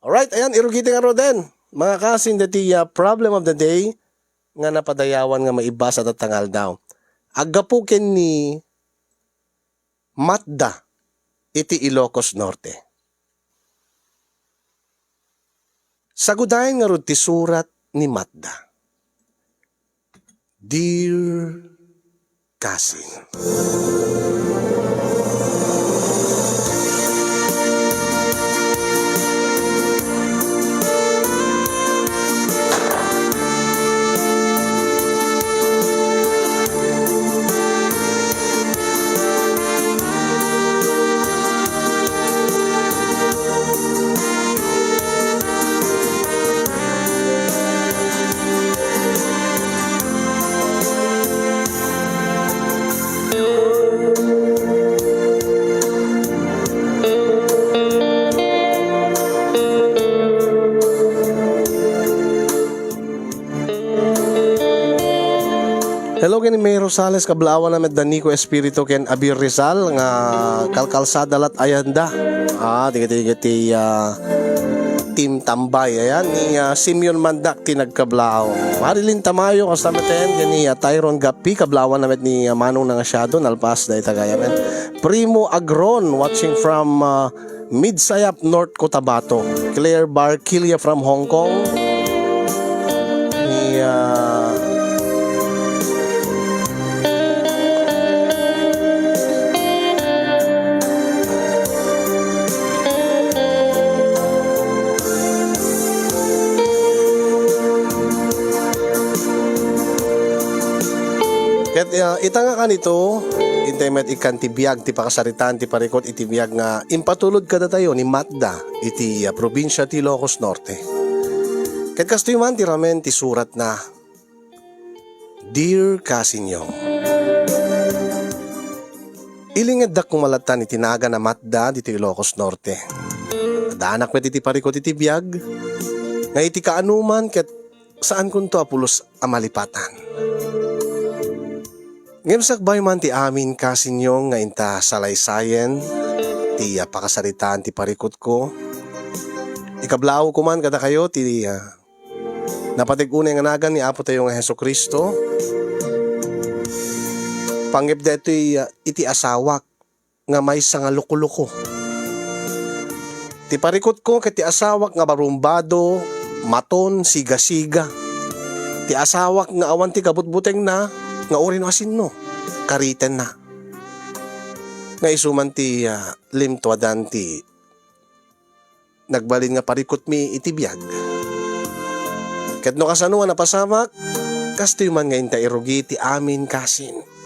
Alright, ayan, irugiting araw din. Mga kasin, dati problem of the day, nga napadayawan nga maiba sa tatangal daw. Agapukin ni Matda, iti Ilocos Norte. Sagudayan nga ti surat ni Matda. Dear Kasin, hello kini May Rosales kablawan na med Danico Espiritu ken Abir Rizal nga kalkalsada lat ayanda. Tigati Team Tambay ayan ni Simeon Mandak tinagkablao. Marilyn Tamayo kasamaten kani Tyron Gapi kablawan na med ni Manong nga Shadow nalpas day tagayamen. Primo Agron watching from Midsayap North Cotabato. Claire Barquilla from Hong Kong. Ni ket ita nga kanito intimet ikan ti biag ti pakasaritan ti parikot iti biag nga impatulod kada tayo ni Matda iti probinsya ti Ilocos Norte. Ket kastoy man ti ramen ti surat na Dear Kasinyong, ilinged da kumalatan iti naga na Matda dito Ilocos Norte. Daanak met iti parikot iti biag nga iti kaanuman ket saan kunto apulos amalipatan. Ngayon sakbay man ti amin Kasinyong nga inta salaysayen ti pakasaritaan ti parikot ko. Ikablao ko man kada kayo ti napatig-unay nga nagan ni Apo tayo nga Hesukristo. Panggip deto iti asawak nga may nga luko-luko. Ti parikot ko ket ti asawak nga barumbado, maton, siga-siga. Ti asawak nga awan ti kabutbuteng na nga uri no asin no, kariten na. Nga isuman ti limtwadan ti nagbalin nga parikot mi iti biag. Ket no kasanuan napasamak, kastoy man nga inta irugi ti amin Kasin.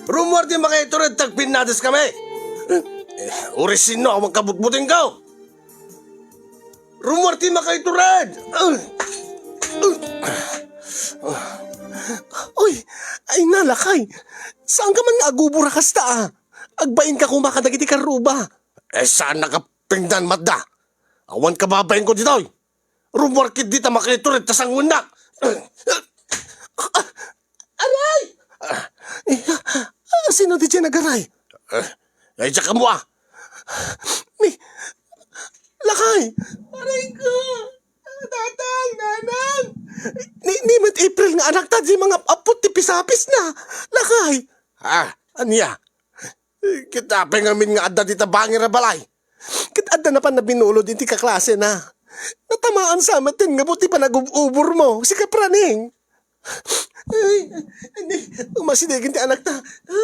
Rumor di makaitured, tagpinades kami. Urisin no, ang magkabutbuting ka. Rumor di makaitured. Uy, ay nalakay. Saan ka man agubura kasta Agbain ka kumakadagiti karuba. Saan nakapingdan Matda? Awan ka babayin ko dito. Rumor kit dita makaitured, tasang undak. Aray! Sino di dyan nagaray? Ay, dyan ka mo Lakay! Aray ko! Tatang, nanang! Ni mat April nga anak ta di mga apot ti pisapis na. Lakay! Anya? Kitapay ngamin nga adda di tabangin na balay. Adda na pa na binulod iti kaklase na. Natamaan sa amatin nga buti pa nag-ubur mo. Si kapraning. Ay, umasidigin ti anak ta.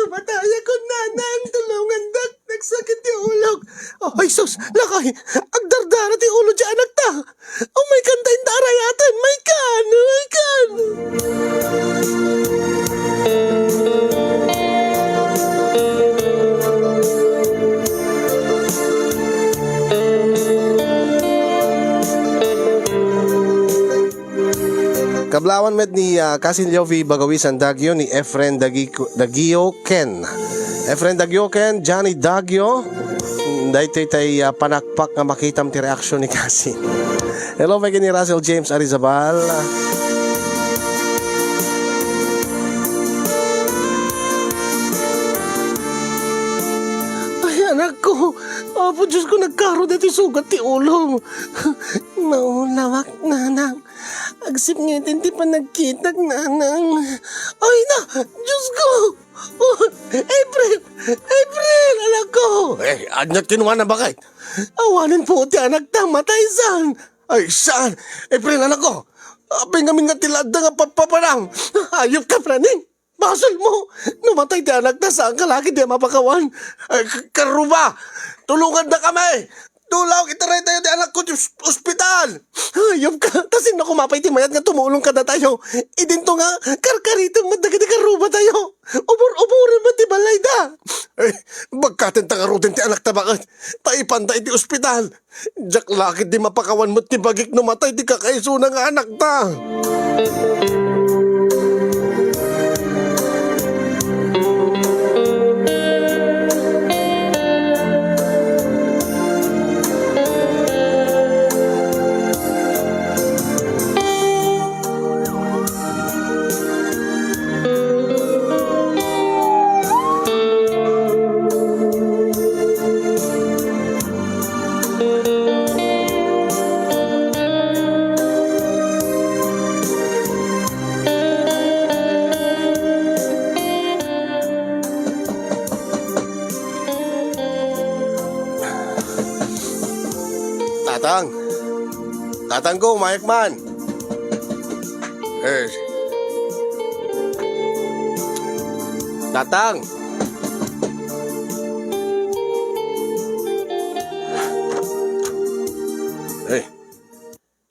Mataya ko nanang, tulungan dak, nagsakit ti ulog. Ay sus, lakay, agdardara ti ulo ti anak ta. May kantain ta arayatan, may kan. Kablawan met ni Kasin Jovi Bagawisan Dagyo ni Efren Dagio Ken. Efren Dagyo Ken, Johnny Dagyo. Dahil tay panakpak nga makitam ti reaksyon ni Kasin. Hello, may ni Russell James Arizabal. Anak ko, apo Diyos ko, nagkaro dito sugat ti ulo. Maulawak, nanang. Agsip ngayon, di pa nagkitag, nanang. Ay na, Diyos ko. Oh, April, anak ko. Anyat kinuha na bakit? Awanin po ti anak ta, matay saan? Ay, saan? April, anak ko. Apay ngamin nga tilada nga papaparang. Ayop ka, praning. Basol mo! Namatay di anak na saan ka lagi di mapakawan. Ay, karuba! Tulungan na kami! Tulaw, itaray tayo di anak ko di ospital! Ayop ka! Kasi na kumapay ti mayat nga tumulong ka na tayo. Idinto nga, karkarito madagad di karuba tayo. Ubur-uburin mo ti balay da. Ay, bagkatin tangarutin ti anak ta bakit? Taipanda iti ospital. Diyak laki di mapakawan mo ti bagik numatay di kakaiso ng anak ta. Tatang ko, Mike man. Tatang.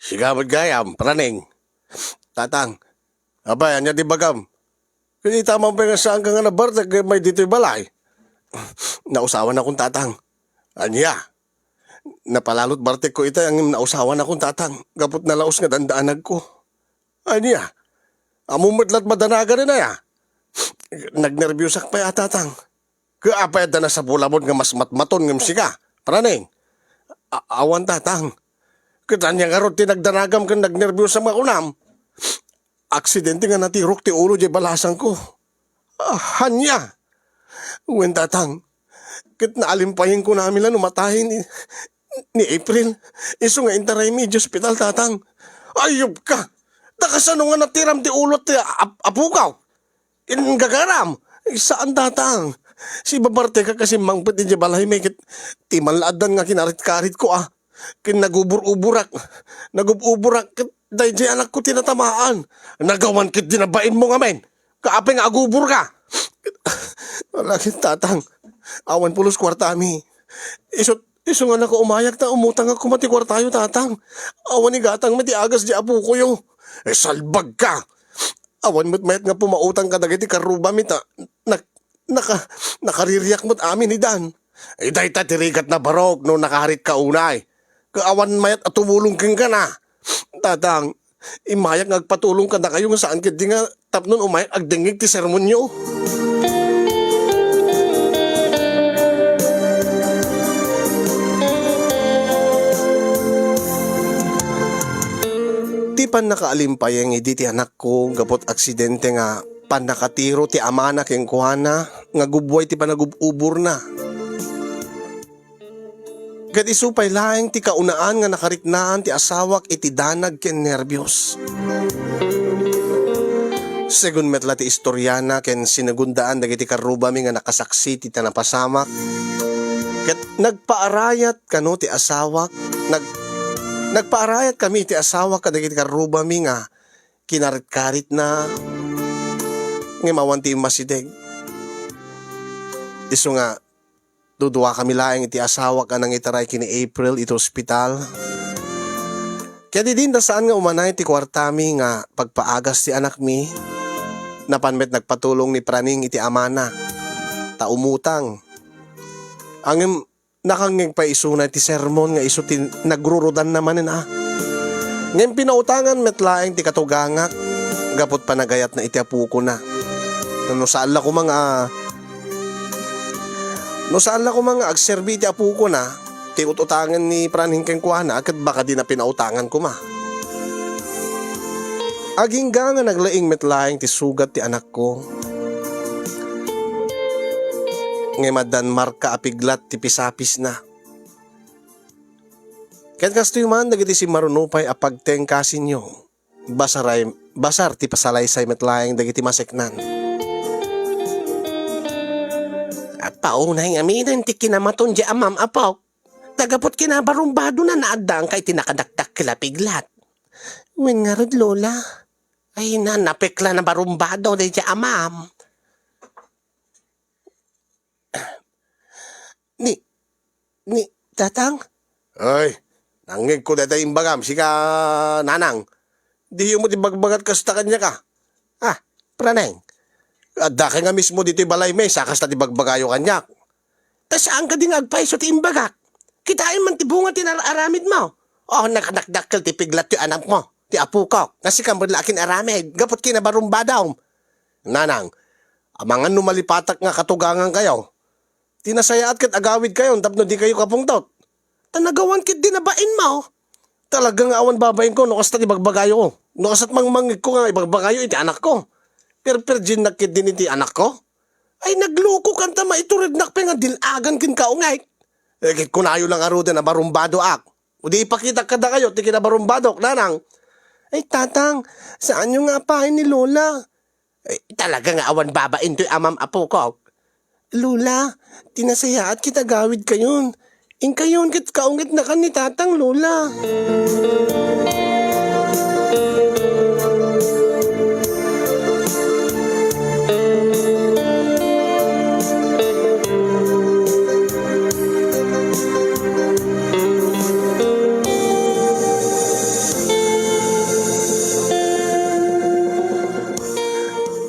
Sigabad gayam, praning. Tatang. Abay, anya di bagam. Kaya tamang pa nga saan ka nga nabartag, may dito'y balay. Nausawan akong tatang. Anya. Napalalot bartek ko ita ang nausawan akong tatang. Gapot na laos nga dandaanag ko. Anya, amumatlat madanaga rin na ya. Nagnervyusak pa ya tatang. Kaapay da na sa bulabon nga mas matmaton ng siga. Praning, awan tatang. Katanya nga ron tinagdanagam kang nagnervyusak makunam. Aksidente nga natirok ti ulo di balasang ko. Hanya. Uwen tatang. Kat naalimpahin ko namin lang umatahin ni April. Iso nga intaray mi di ospital tatang. Ayop ka. Takasano nga natiram ti ulot ti apukaw. Ingagaram. Saan tatang? Si babarte ka kasi mangpit di balay may kit timalaadan nga kinarit-karit ko Kin nagubur-uburak. Nagub-uburak. Dahil di anak ko tinatamaan. Nagawan kit dinabain mo nga men. Kaapay nga agubur ka. Walakit tatang. Awan pulos kwartami. Iso nga nako umayak na umutang ako mati kwartayo tatang. Awan ni gatang mati agas di apo ko yo. Salbag ka. Awan mo't mayat nga pumautang ka dagiti karuba mita. Nakaririyak mo't amin ni Dan. Day tirigat na barok no nakaharit ka unay. Kaawan mayat at tumulong kang ka na. Tatang, imayak ngagpatulong ka na kayo nga saan kiti nga tapnon umayak agdengig ti sermon nyo. Pan nakaalimpay ang idi ti anak ko gapot aksidente nga pan nakatiro ti amana keng kuhana nga gubway ti panagububur na. Kat isupay laeng ti kaunaan nga nakariknaan ti asawak iti danag ken nervyos. Segun metla ti istoryana ken sinagundaan dagiti karubami nga nakasaksi ti tanapasamak. Kat nagpaarayat kano ti asawak Nagpaarayat kami ti asawa kadagiti karubami nga kinarit-karit na ngimawan ti masideg. Iso nga dudua kami laeng iti asawa ka nang itaray kini April iti ospital. Kaya di din saan nga umanay ti kwartami nga pagpaagas ti anak mi. Napanmet nagpatulong ni praning iti amana. Taumutang. Angem nakangeng pa isunay ti sermon nga iso ti nagrurudan naman Ngayon pinautangan metlaeng ti katugangak Gapot pa nagayat na iti apu ko na. No saan la ko mga agserbi iti apu ko na, ti utangan ni praning keng kuana, kat baka di na pinautangan ko ma. Aging nga naglaing metlaing ti sugat ti anak ko. Ngemadan marka apiglat ti pisapis na. Ket kastoy man dagiti si marunupay apagteng kasinyo. Basar ti pasalaysay metlaing dagiti maseknan. At paunay aminan ti kinamaton di amam apaw. Tagapot kinabarumbado na naadang kay tinakadakdak kilapiglat. Wen nga rod lola. Ay na napekla na barumbado di amam. Ni, tatang? Ay, nangig ko data imbagam, sika nanang. Di mo tibagbagat kasta kanya ka. Praneng. Adda ka nga mismo dito balay may, sakas na tibagbagayo kanya. Tas saan ka din agpaiso ti imbagak? Kitain man tibunga tinararamid mo. Nakadakdakkel ti piglat ti anak mo, ti apu ko. Kasi kambod lakin aramid, gapot kinabarumbadaw. Nanang, amangan numalipatak nga katugangan kayo. Tinasayaat kat agawid kayo, tapno di kayo kapungtot. Tanagawan kit dinabain mo. Talagang awan babayin ko, nukas na ibagbagayo ko. Nukas at mangmangig ko nga ibagbagayo iti anak ko. Perperjin na kit din iti anak ko. Ay nagluko kanta maiturid nakpe nga dilagan kin kaungay. Kit kunayo lang arudan na barumbado ak. O di ipakita kada kayo, ti kinabarumbadok, nanang. Ay tatang, saan nyo nga pahin ni Lola? Ay talagang awan babain to'y amam apo ko. Lola, tinasaya at kita gawid kayon. In kayon kit kaungit na kan ni tatang Lola.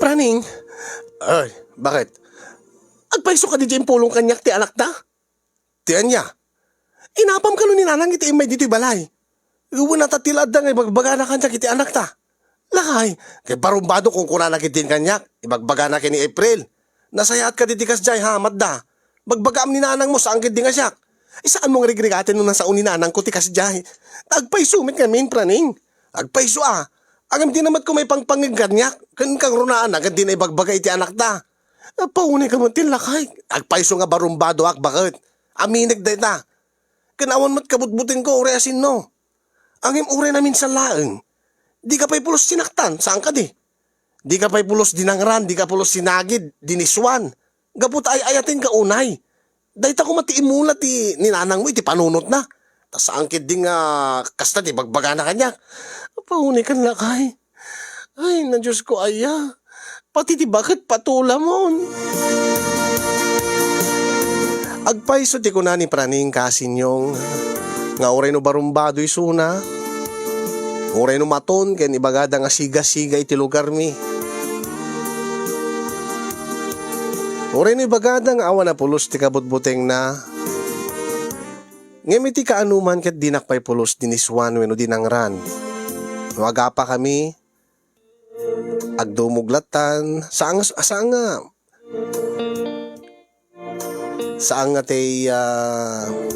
Praning? Ay, bakit? Agpaiso ka di dyan pulong kanyak ti anak ta? Tiyan niya. Inapam ka nun ni nanang iti imay dito'y balay. Iwan na tatilad da nga ibagbaga na kanyak iti anak ta. Lakay, kay barumbado kung kuna nakitin kanyak, ibagbaga na kini April. Nasayaat ka diti kas jay hamat da. Bagbagaam ni nanang mo saan kiti nga siyak. Isaan mong rigrigatin nun nasa uninanang ko ti kas jay. Agpaiso mit nga min praning. Agpaiso Agam di namat ko may pangpangig kanyak. Kung kang runaan agad di na ibagbaga iti anak ta. Paunay ka mo tilakay. Agpaiso nga barumbado bakit? Aminig day ta. Kanawan mo't kabutbutin ko ure asin no. Angim ure namin sa laeng. Di ka pa'y pulos sinaktan. Saan ka di? Di ka pa'y pulos dinangran. Di ka pulos sinagid. Diniswan. Gapot ay ayatin ka unay. Dahita ko matiimula ti ninanang mo iti panunot na. Tas angkid di nga kasta di bagbaga na kanya. Paunay kan lakay. Ay na Diyos ko aya. Pati ti bakit patula mon. Agpaiso ti ko na ni praning kasinyong nga oray no barumbado isuna. Oray no maton ken ibagada nga siga-siga iti lugar mi. Oray no ibagada nga awan na pulos ti kabutbuteng na. Ngem iti kaanuman ket dinakpay pulos diniswan wenno dinangran. Wagapa kami agdumuglatan saang tay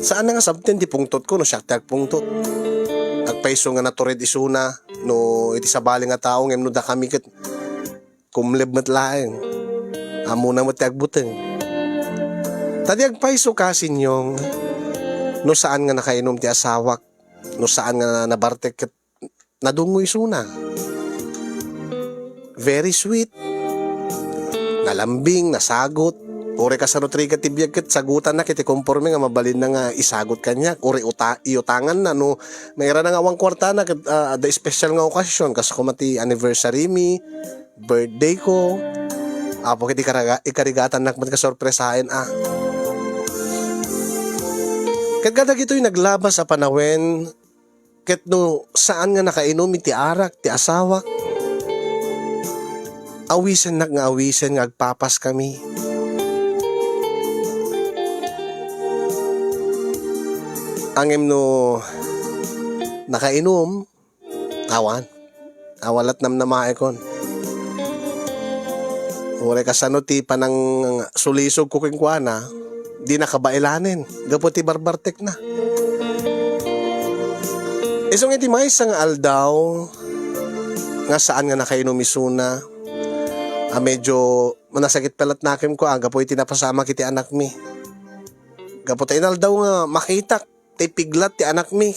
saan nga sabten di pungtot ko no siya tag pungtot agpaiso nga natured isuna no iti sabali nga tao ngem no da kami ket kumleb met laeng amo na met agbuteng tadi agpaiso kasinyong no saan nga nakainom ti asawak no saan nga nabartek ket nadungoy isuna very sweet nalambing nasagot. Uri ka sa nutriga tibiyag ket sagutan na kiti konforme nga mabalin na nga isagot kanya. Uri iutangan na no. Mayroon na nga awang kwarta na ket the special nga okasyon kas kumati anniversary mi, birthday ko. Apo kiti ikarigatan nakmat ka sorpresahin Ket kada gito'y naglabas sa panawen ket no saan nga nakainom iti arak ti asawak. Awisen nga agpapas kami. Angem no nakainom awalat nam na maekon Ure kasano ti panang sulisog ko king kuana, di nakabailanin. Gapo ti barbartek na. Isong iti may isang aldaw, nga saan nga nakainumisuna, medyo manasakit pelat nakim ko, gapo iti napasama kiti anak mi. Gapo tayo inaldaw nga makita, ti piglat ti anak mi.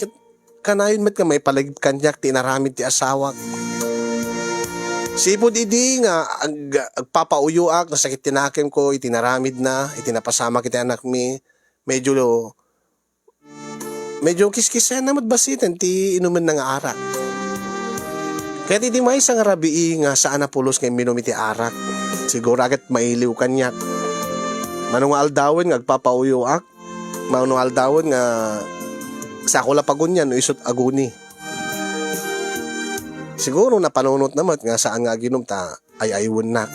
Kanayon met nga may palagip kanyak, ti naramid ti asawak. Sipod idi nga agpapauyuak, nasakit tinakim ko, itinaramid na, itinapasama kiti anak mi. Medyo kiskisen na matbasitan, ti inuman ng arak. Kaya di may isang rabii nga saan napulos ngayon minum iti arak. Siguro agad mailiw kanyak. Manong aldawin nga agpapauyuak, manong aldawin nga sa akula pagunyan, isot aguni. Siguro napanunot naman nga saan nga ginom ta ay aywan na.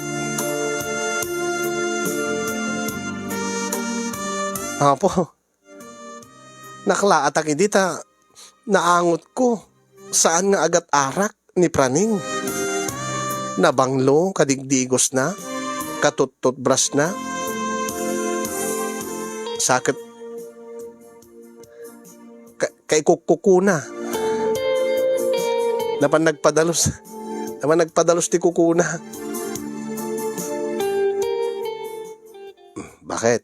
Apo, naklaatak hindi ta naangot ko saan nga agat arak ni praning. Nabanglo, kadigdigos na, katututbras na. Sakit kay kukuna. Naman nagpadalos ti kukuna. Bakit?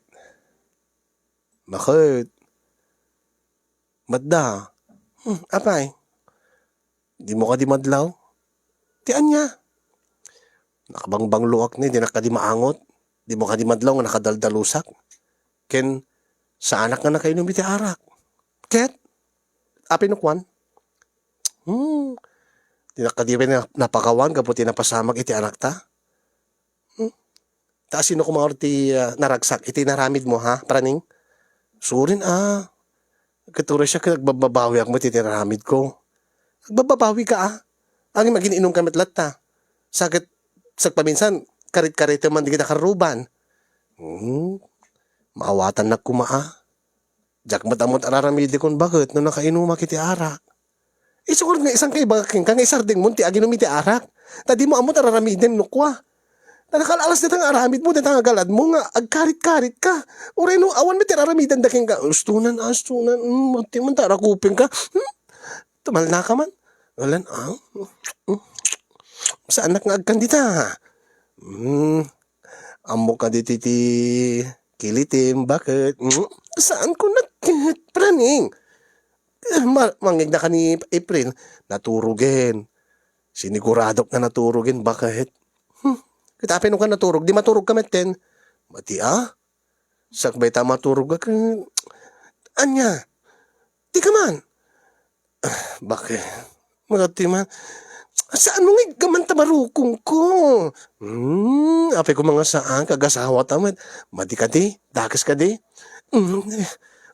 Madda. Apay. Di mo ka di madlaw? Tian niya. Nakabangbang luwak ni, di na ka di maangot. Di mo ka di madlaw nga nakadaldalusak. Ken, sa anak nga nakainom iti arak. Ket, apinukwan. Di na ka di napakawan, kaputi napasamag iti anak ta. Taas sino kumawar ti naragsak, iti naramid mo ha, praning? Surin Katuro siya nagbababawi ako mo iti naramid ko. Nagbababawi ka Ang magininom kami tlat ta. Sakit paminsan, karit-karit man di kita karuban. Maawatan na kumaa. Diyak matamot araramidi kon bakit no nakainumak iti arak. Isukor nga isang kaibaking kang isarding mo ti aginom iti arak. Tadi mo amot araramidin nukwa. Nakalalas na tang aramid mo, tang agalad mo nga, agkarit-karit ka. Uray no, awan mo tiraramidan daking ka. Astunan, mati man tarakupin ka. Tumal na ka man. Walan, sa anak nga agkandita. Amo ka di kilitim, bakit? Saan ko praning? Mangig na ka ni April, naturugin. Siniguradok na naturugin, bakit? Kitapin ka naturog, di maturog ka meten. Mati sakbay ta maturog ka. Anya? Di ka man. Bakit? Magati man. Saan mo nga gaman tamarukong ko? Apay ko mga saan, kagasawa tamat. Mati ka di, dakas ka di.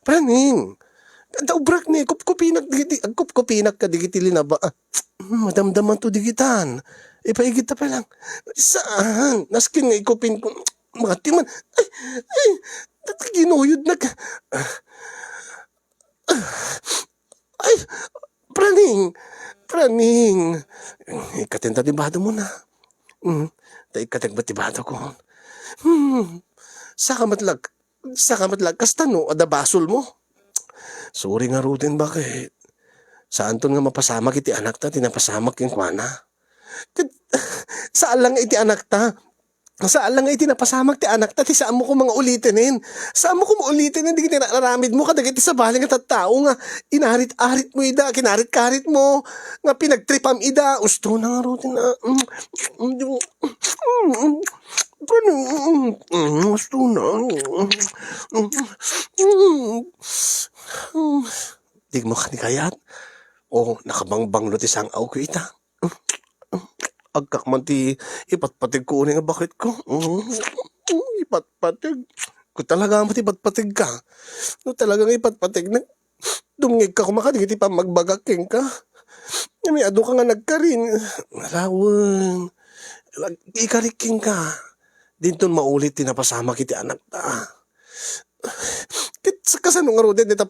Praning. Daubrak ni, kupkupinak ka digitili na ba? Madamdaman to digitan. Ipaigit pa lang. Saan? Naskin nga ikupin ko. Mga timan. Ay, ginuyod na ka. Ay, praning. Ikatinta tibado mo na. Ikatinta ko. Saka matlag, kastano, adabasol mo. Sorry nga rutin, bakit? Saan to nga mapasamak iti anak ta, tinapasamak yung kwana? Saan lang iti anak ta? Saan lang iti napasamak ti anak ta, ti saan mo ko mga ulitinin? Saan mo ko maulitinin, di kita nararamid mo, kadag iti sa baling at tao nga, inarit-arit mo ida, kinarit-karit mo, nga pinagtripam ida, usto na nga rutin na, gusto na. Di mo kanikayat? O nakabangbang lo ti sang aw ko ita? Agkak man ti ipatpatig ko nga bakit ko? Ipatpatig. Kung talaga mo ti ipatpatig ka, no talagang ipatpatig na dumngig ka kumakadig iti pa magbagaking ka. May ado ka nga nagkarin. Malawan. Ikariking ka. Dinton maulit tinapasama kiti anak ta. Kasano nga ro din dita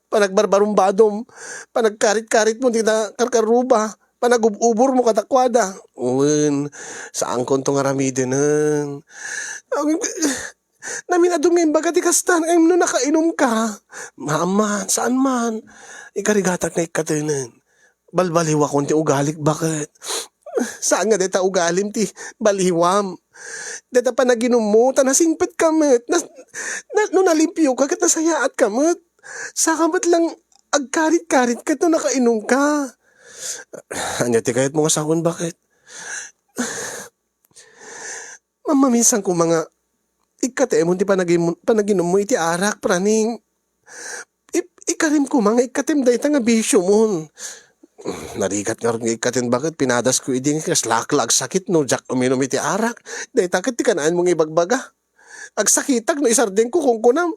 panagbarbarumbadom, panagkarit-karit mo dita karkaruba. panagububor mo katakwada. Uwan, saan ko itong aramidin nun? Namin aduming baga ti kastan, ay no nakainom ka. Mama, saan man? Ikarigatak na ikatinan. Balbaliwa konti ugalik, bakit? Saan nga deta ugalim ti baliwam? Deta pa naginom mo, tanasingpet kamit. No nalimpyo ka, kat nasayaat kamit. Sakamat lang agkarit-karit ka to nakainom ka. Anya ti kayat mo nga sakon, bakit? Mamaminsan ko mga ikate mo ti panaginom mo iti arak, praning. Ikarim ko mga ikatim day nga bisyo mo. Narikat nga rin ikatin, bakit pinadas ko iding kas laklag sakit no jak uminom iti arak. Day takit ti kanaan mong ibagbaga. Agsakitag no isardeng ko kung kunam.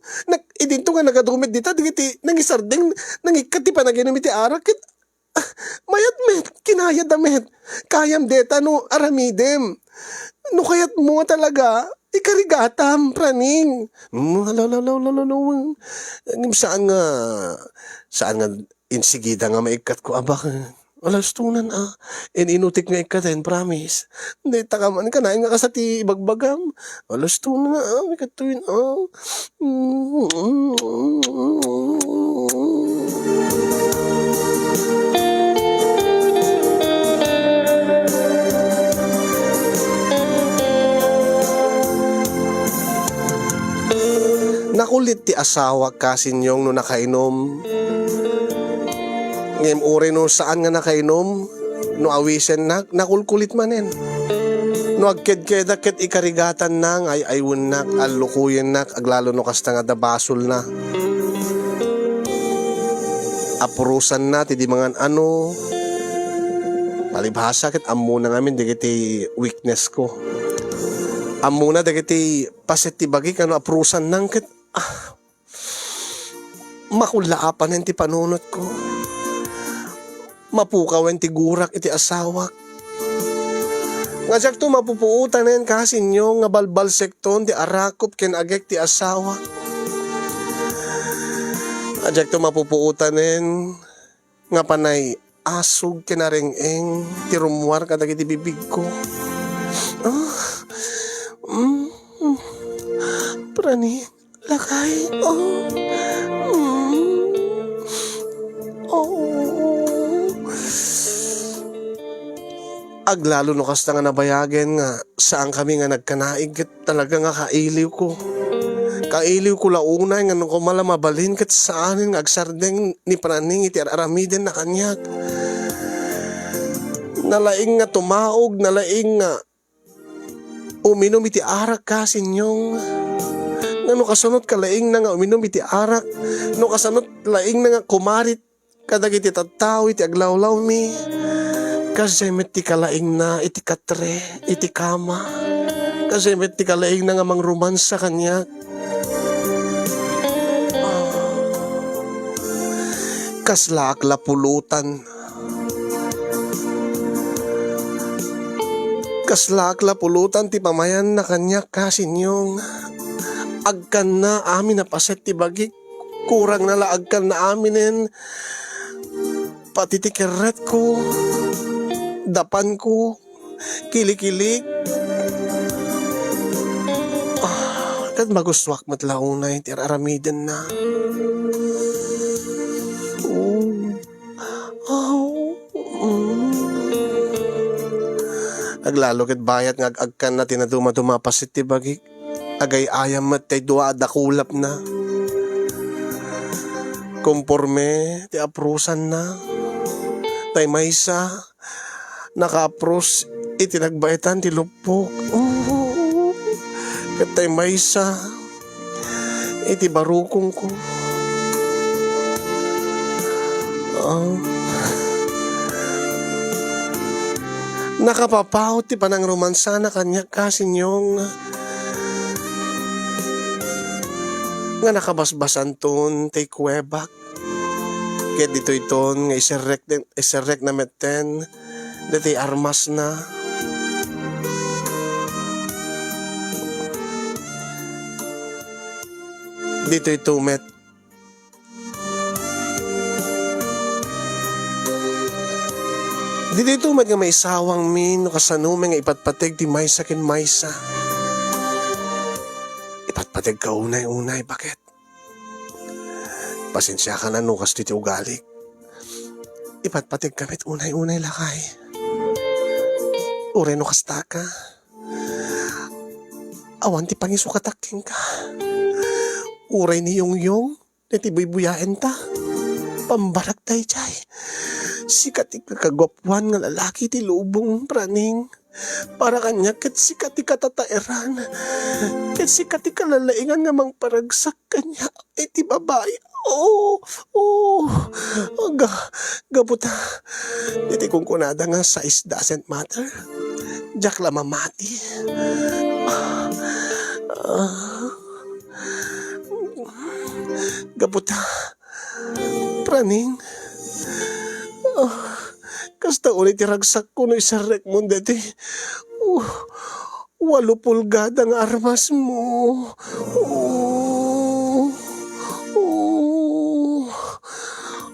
Idinto nga nagadumit dita, digiti nang isardeng nang ikati panaginom iti arak. Mayat met, kinayad met. Kayam deta no aramidem. No kayat mo talaga, ikarigatam, praning. Saan nga insigida nga maikat ko, abak. Alas tunan inutik nga ikatin, promise. Hindi, takaman ka na, nga kasati ibagbagam. Alas tunan ikatuin, Nakulit ti asawa kasinyong no nakainom. Ngem ure no saan nga nakainom, no awisen na, nakulkulit manen. No agked-keda ket ikarigatan na, ay aywon na, alukuyen na, aglalo no kasta nga dabasol na. Apurusan na, ti di mga ano, palibhasa ket ammo na ngamin, digiti weakness ko. Ammo na, digiti paset ti bagi, kano apurusan nang ket, makulaapan ti panunot ko. Mapukawen ti gurak iti asawak. Nga siyak to mapupuutanen kasinyo nga balbal sekton ti arakop ken agek ti asawak. Nga siyak to mapupuutanen nga panay asog ken areng-eng ti rumwar kadag iti bibig ko. Prani, lakay. Aglalo no kasta nga nabayagen nga saan kami nga nagkanaig ket talaga nga kailiw ko. Kailiw ko launay nga nung kumala mabalin ket saanin nga agsardeng ni praning iti aramiden na kanyak. Nalaing nga tumaog, nalaing nga uminom iti arak kasinyong. Nga kasunod kalaing na nga uminom iti arak. No kasunod laing na nga kumarit kadag iti tattaw iti aglawlaw mi. Kasi met ti kalaing na iti katre, iti kama. Kasi met ti kalaing na nga mang romansa kanya. Kaslaak lapulutan. Kaslaak lapulutan ti pamayan na kanya kasinyong. Agkan na amin na paset ti bagik. Kurang na laagkan na aminin. Pati ti keret ko. Dapan ko, kilik-kilik. Kat maguswak matlaunay, tiraramiden na. Aglalo ket bayat nga agkan na tinaduma-duma pasit ti bagik. Agay ayam mat tay dua dakulap na. Komporme, ti aprusan na. Tay maysa. Naka-apros itinagbaytan ti lupok. Katay maysa iti barukong ko. Nakapapaw ti panang romansa na kanya kasinyong nga nakabasbasan ton ti kuwebak. Kaya dito iton nga iserrek na meten dati armas na. Dito ito met. Di dito man nga may sawang min, no kasanume nga ipatpateg ti maysa ken maysa. Ipatpateg ka unay-unay, bakit? Pasensya ka na no, kas ti ugali. Ipatpateg kamit unay-unay lakay. Ure no kasta ka. Awan ti pangisukataking ka. Uray ni Yongyong, natibuy-buyain ta. Pambarak tayo chay. Sikat ikagwapwan nga lalaki ti lubong, praning. Para kanya kat sikat ikatataeran. Kat sikat ikalalaingan nga mang paragsak kanya. Ti babae. Gabuta. Diti kong kunada nga size doesn't matter. Diyak la mamati. Gabuta. Praning. Kasta ulit iragsak ko no isarek mo dati. 8 pulgada ang armas mo.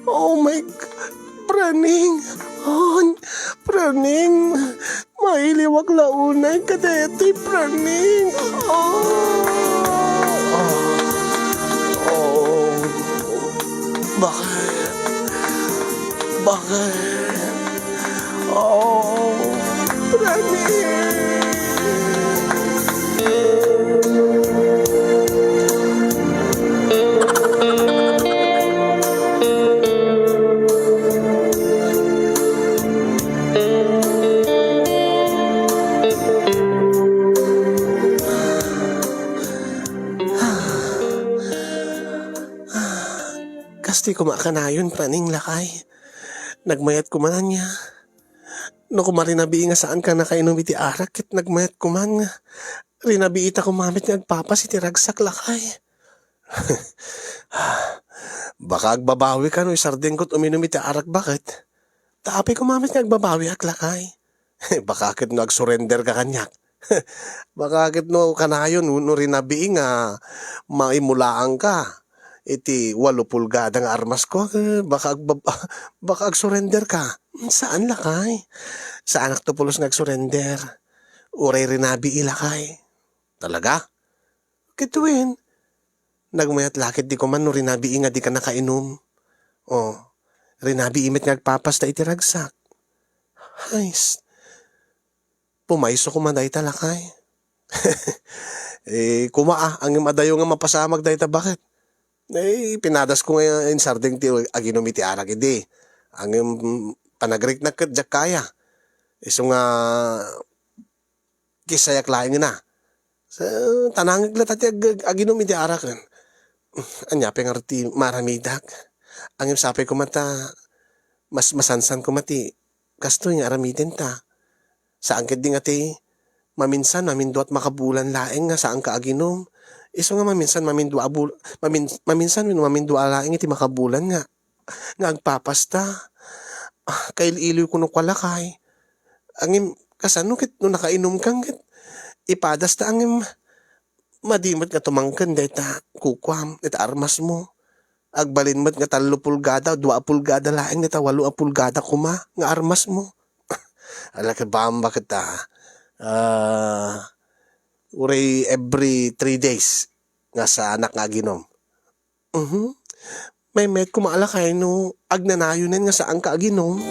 Oh my God. Praning. Praning. Mailiwag launay ka dati, praning. Bakit? Praning. Kasti kumakanayon, praning lakay. Nagmayat kumanan niya. No kumarinabi nga saan ka nakainom iti arak, kit nagmayat kuman nga. Rinabi ita kumamit nga agpapas iti ragsak lakay. Baka agbabawi ka no isardengkot uminom iti arak, bakit? Tapi kumamit nga agbabawi ak lakay. Baka kit no agsurrender ka kanyak. Baka kit no kanayon no rinabi nga maimulaan ka. Iti 8 pulgada nga armas ko, baka ag-surrender ka. Saan lakay? Saan aktopulos nga ag-surrender? Uray rinabi ilakay. Talaga? Kituin. Nagmayat lakit di ko man no rinabi nga di ka nakainom. Rinabi imit nga agpapas na iti ragsak. Hays. Pumayso kumaday talakay. Kumaa, ang madayo nga mapasamag day ta, bakit? Pinadas ko nga in sardeng ti aginom iti arak iti. Ang panagrik na kadyak kaya. Iso nga kisayak laing na. Sa tanangig lahat ti aginom iti arak. Anya pengarti maramidak. Ang sapi ko mata mas masansan ko mati. Kasto nga aramidin ta. Saan ket di nga ti maminsan mamindot makabulan laing nga saan ka aginom. Iso nga maminsan mamindua laing iti makabulan nga. Nga agpapasta. Kaililoy ko no kwalakay. Angim kasano kit no nakainom kang kit. Ipadas ta angim madimot nga tumangken deta kukwam deta armas mo. Agbalin mo't nga 3 pulgada 2 pulgada laing deta 8 pulgada kuma nga armas mo. Ala ka bamba kita. Uray every 3 days nga sa anak nga ginom. May met kumalakay no agnanayonen nga saan ka aginom.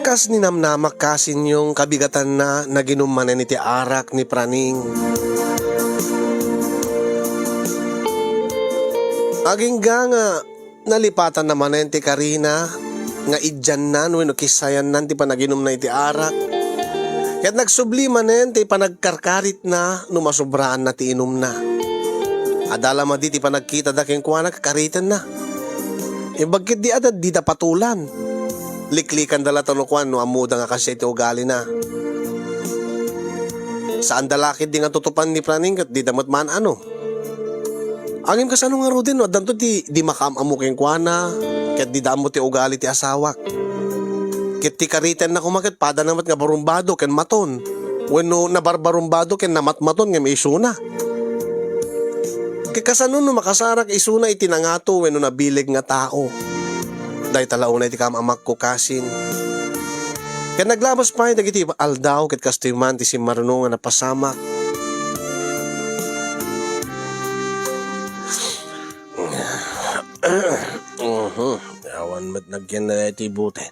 Kas ninamnamak kasin yung kabigatan na naginumanan iti arak ni praning. Aging nga nalipatan naman na ti Karina nga idyan na no kisayan nan ti panaginom na iti arak. Kaya't nagsubliman na ti panagkarkarit na numasubraan na ti inom na. Adala ma di ti panagkita da king kuwana kakaritan na. Bagkit di adad di da patulan. Liklikan dala tanukuan no amuda nga kasi iti ugali na. Saan dalakid di nga tutupan ni praning kat di damat man ano. Angin kasano nga ro din no, danto di makamamuking kuana, Ket di damo ti ugali ti asawak. Ket ti karitan na kumaket pada namat nga barumbado ken maton. Wenno nabarbarumbado ken namatmaton nga may isuna. Ket kasano no makasarak isuna itinangato wenno nabileg nga tao. Day talauna iti kamamak ko kasin. Ket naglabas pa dagiti aldaw ket kastiman ti si Marno nga napasamak. Awan mat nagyan na iti bute.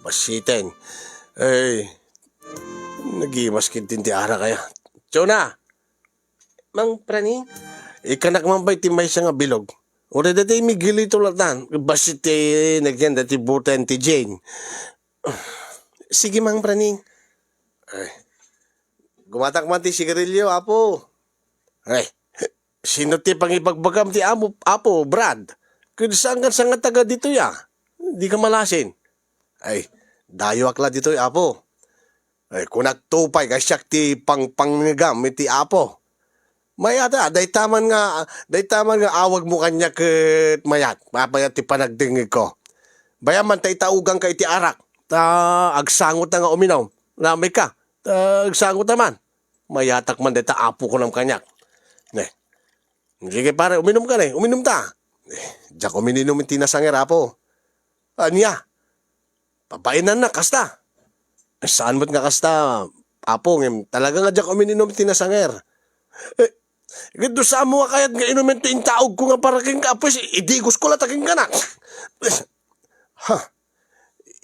Basiten. Ay, nagimas kintin ti ara kaya. Chona! Mang praning? Ikanak man ba'y timay siya nga bilog? Ura dati migili tulatan. Basite nagyan dati buten ti Jane. Sige mang praning. Ay, gumatak man ti sigarilyo, apo. Ay, sino ti pangipagbagam ti apo, Brad? Kung saan ka nga taga dito ya? Di ka malasin. Ay, dayo akla dito ya, apo. Ay, kung nagtupay ka siyak ti pangpanggam iti apo. Mayata, day taman nga awag mo kanya ket mayat. Mapayat ti panagdingig ko. Bayaman tay taugang ka iti arak. Agsangot na nga uminom. Namay ka. Agsangot naman. Mayatak man day ta apo ko ng kanyak. Ne. Sige pare, uminom ka ne. Uminom ta. Diyak umininom yung tinasanger, apo. Anya? Papainan na, kasta. Saan mo't nga kasta, apo? Talaga nga diyak umininom yung tinasanger. Gito sa mo kayat nga inumin to yung taog ko nga paraking ka, pues idigos ko lataking ka na. Ha?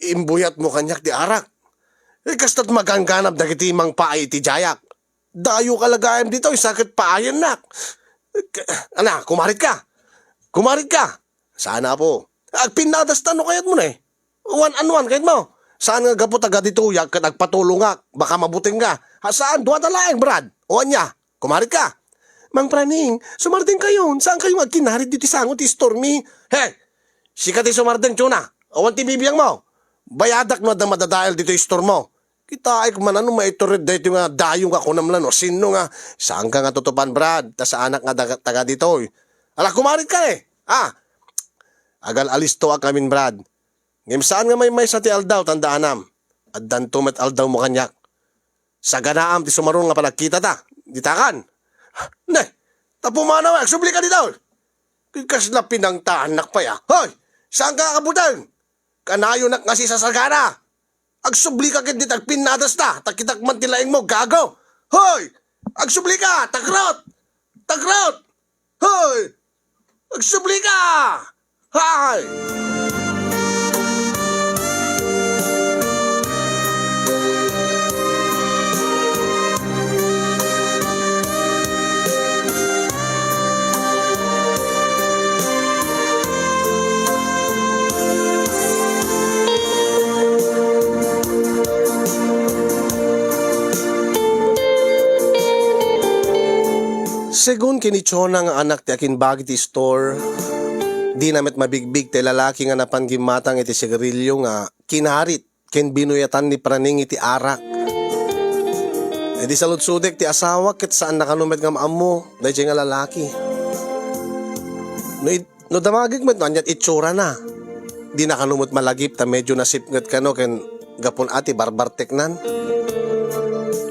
Imbuyat mo kanyak di arak. Kasta't magangganap dagiti mang paay ti jayak. Dayo kalagayam dito, sakit paayan nak. Ana, kumarit ka. Kumarit ka! Sana po. Agpinadas tano kayat mo na eh. One on one kayat mo. Saan nga gapot agad ituyag ka nagpatulungak? Baka mabuting ka. Saan? Duwa talaeng, Brad. O anya, kumarit ka. Mang praning, sumarding kayo. Saan kayo agkinarit dito sangot ti Stormy? Hey! Sikat ti sumarding, Chuna. Awan ti bibiyang mo. Bayadak no adang madadail dito yung store mo. Kita ay kuman ano maiturid dito nga dayong ako namlan o sino nga. Saan ka nga tutupan, Brad? Ta sa anak nga taga dito eh. Ala, kumarit ka eh. Agal alisto ak amin, Brad. Ngem saan nga may sa ti aldaw, tandaanam. At dantumet aldaw mo kanyak. Sa ganaam ti sumarong nga palagkita ta. Ditakan. Ne, tapumanaw, agsubli ka dito. Kikas na pinangtaanak pa ya. Hoy, saan ka kabutan? Kanayo nak nga si sasagana. Agsubli ka kit ditag pinadas ta. Takitak man tilaing mo, gago. Hoy, agsubli ka, takrot. Takrot. Hoy, agsubli ka! Hay! Segun kini Chona nga anak ti akin bagi ti store, di namet mabigbig ti lalaki nga napanggimatang iti sigarilyo nga kinarit ken binuyatan ni praning iti arak. E di saludsudek ti asawa ket saan nakanumet nga maammo dahil nga lalaki. No damagig met nanyat itsura na. Di nakanumot malagip ta medyo nasipnget kano ken gapon ati barbarteknan.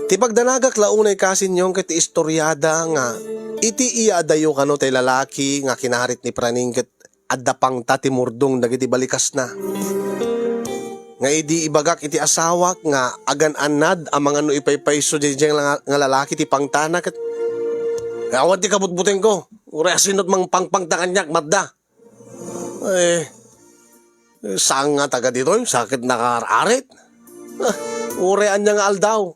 Ti pagdanagak launay kasin nyong ket istoryada nga iti iya adayo kano tay lalaki nga kinarit ni praning ket adda pang tatimurdong dagiti balikas na. Nga idi ibagak iti asawak nga agan-anad ang mga no ipaypayso diyang nga lalaki ti pangtana ket awad ti kabutbuteng ko. Uri asinot mang pangpangtakanyak madda. Saan nga taga dito? Sakit nakararit. Uri anya nga aldaw.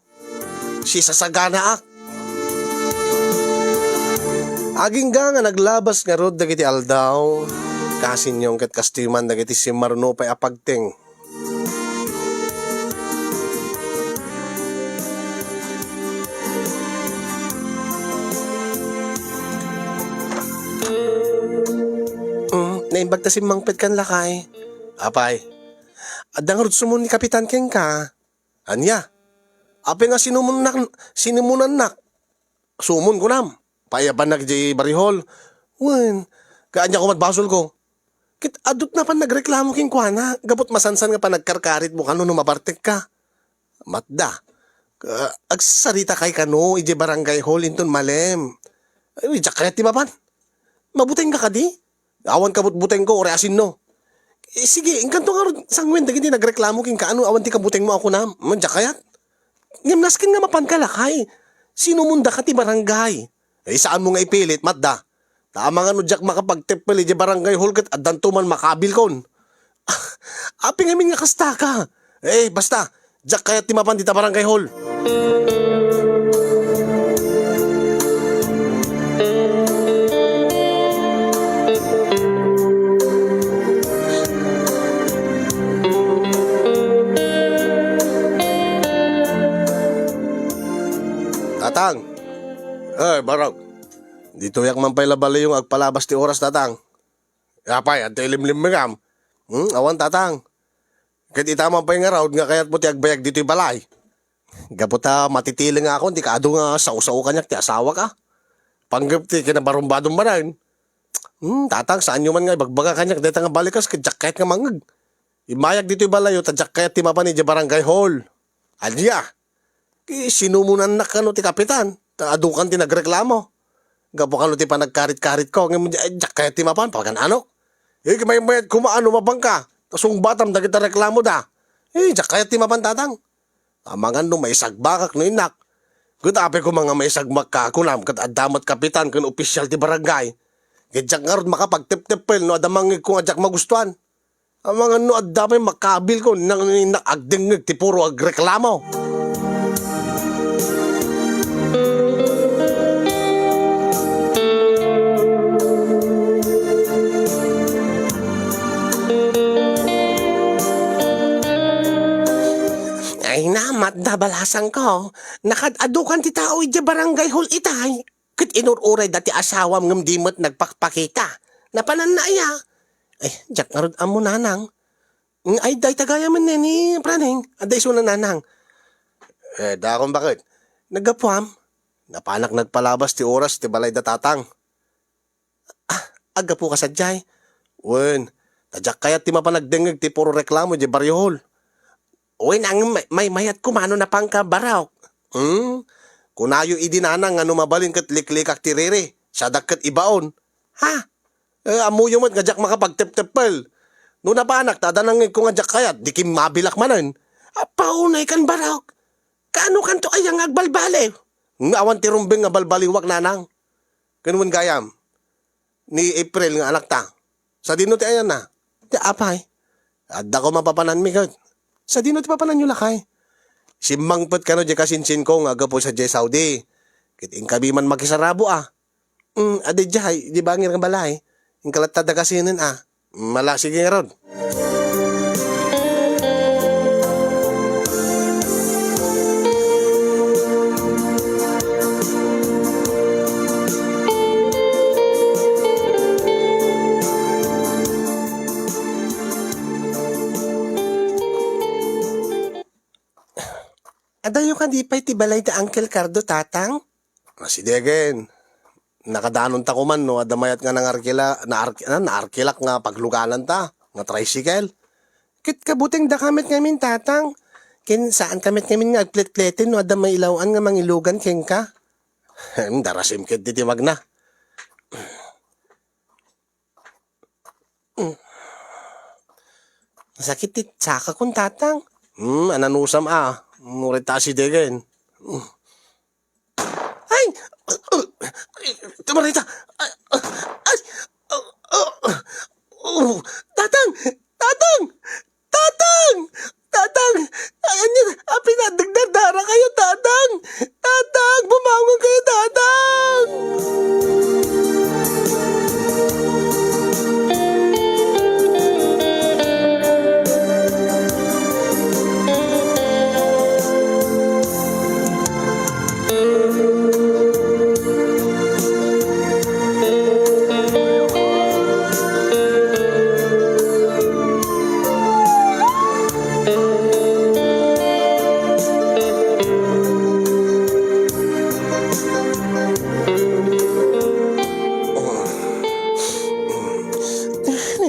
Si sasagana ak. Aging nga naglabas nga rod dagiti aldaw. Kasin yung ket kastiman dagiti si Marno pay apagting. Naimbag ta si Mangpet kan lakay. Apay. Adang rod sumun ni Kapitan Keng ka. Anya? Apay nga sinumunan nak. Sumun ko nam. Payaban na kiti barihol. Wen, kaanya ko matbasol ko. Kit adot na pa nagreklamo king kuana, gabot masansan nga pa nagkarkarit mo kano no mabartek ka. Matda, agsarita kay kano, ije barangay hall inton malem. Ay, jak kaya ti mapan. Mabuteng ka di? Awan kabut-buteng ko, ore asin no. Sige, inkanto nga ron, sangwen, dagiti nagreklamo king kaano, awan ti kabuteng mo ako na, jak kayat. Ngimnaskin nga mapan ka lakay. Sino munda ka ti barangay? Saan mo nga ipilit, matda? Tama nga no, jak makapagtepel, ije barangay hall kat adanto man makabil kon. Api ngamin nga kasta ka. Basta, jak kayat ti mapan dita barangay hall. Tatang. Barang. Dito yak man pa'y labali yung agpalabas ti oras, tatang. Yapay, at ilimlim megam. Awan, tatang. Kahit itama pa'y nga raod nga kaya't mo ti agbayag dito'y balay. Gaputa matitili nga ako, di ka ado nga sausaw kanyak ti asawa ka. Panggap ti kinabarumbadong maran. Tatang, saan nyo man nga ibagbaga kanyak dito nga balikas kadyak kahit nga mangag. Imayag dito'y balay o tadyak kahit ti mapan ije barangay hall. Adya. Sinumunan na ka no ti kapitan. Adukan ti nagreklamo. Gapo ka no ti panagkarit-karit ko. Diyak kaya ti mapan. Pagan ano? May kumaano mapang ka. Tasong batam da kita reklamo da. Diyak kaya ti mapan tatang. Amangan no may sagbakak no inak. Good ape ko mga may sagmak ka. Kunam kat adamat kapitan kun opisyal ti barangay. Diyak nga ron makapagtip-tipil no adamangig kung adyak magustuhan. Amangan no adamay makabil ko. Nang agdengig ti puro agreklamo. Ay namat dabalasan ko. Nakadadukan ti tao iti barangay hall itay. Kit inururay dati asawam ngam dimot nagpakpakita. Napanan na iya. Jak narod amo nanang. Ay day tagaya man ni praning. Aday suna nanang. Dakon bakit? Nagapuam. Napanak nagpalabas ti oras ti balay da tatang. Aga po kasadyay. Wen, tadyak kaya ti mapanagdengeg ti puro reklamo di baryo hall. Uy, nang may mayat kumano na pangka baraw. Kunayo idinanang ano mabalin kat liklikak tiriri. Sadak kat ibaon. Ha? Amuyo mat nga jak makapagtep-tepel. No napanak, tadanang ko nga jak kayat, di kim mabilak manan. Paunay kan baraw. Kaano kanto ayang agbalbaliw? Awan tirumbing nga balbaliwak nanang. Ganun gayam. Ni April nga anak ta. Sa dino ti ayan na. Ti apay. Adda ko mapapanan mi kat. Sa dino ti papanan nyo lakay. Simmangpet ka no di kasinsin ko nga gapo sa J Saudi. Kiting kami man makisarabo Ade jay, di bangir nga balay. Yung kalatada kasinin Mala, sige nga ron. Adayo ka di pa'y tibalay da Uncle Cardo, tatang? Degen. Nakadanon ta ko man, no? Adamayat nga naarkilak nga paglugalan ta. Nga tricycle. Kit kabuteng da kamit ngamin, tatang. Kin saan kamit ngamin nga agplet-pletin, no? Adamay ilawan nga mangilugan ken ka. Darasim kit titimag na. Sakit ti tsaka kong tatang. Ananusam Murita si Degen. Ay! Tumarita! Tatang! Tatang! Tatang! Tatang! Ayan yun! Pinadagdadara kayo, tatang! Tatang! Bumangon kayo, tatang!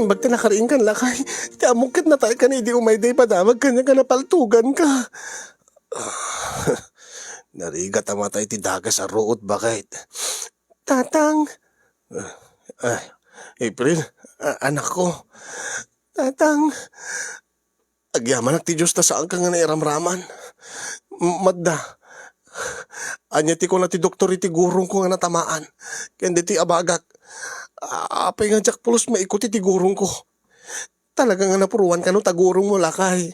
Imbag ti nakariing kan lakay. Ti amukit na tayo ka na di umay day padamag kanya ka napaltugan ka. Narigat ang matay ti daga sa ruot bakit. Tatang. April, anak ko. Tatang. Agyaman ti Diyos na saan ka nga nairamraman. Madda. Anya ti ko na ti doktor iti gurong ko nga natamaan. Kaya ti abagak. Apay nga jak pulos maikuti ti gurong ko. Talaga nga napuruan ka no tagurong mo lakay.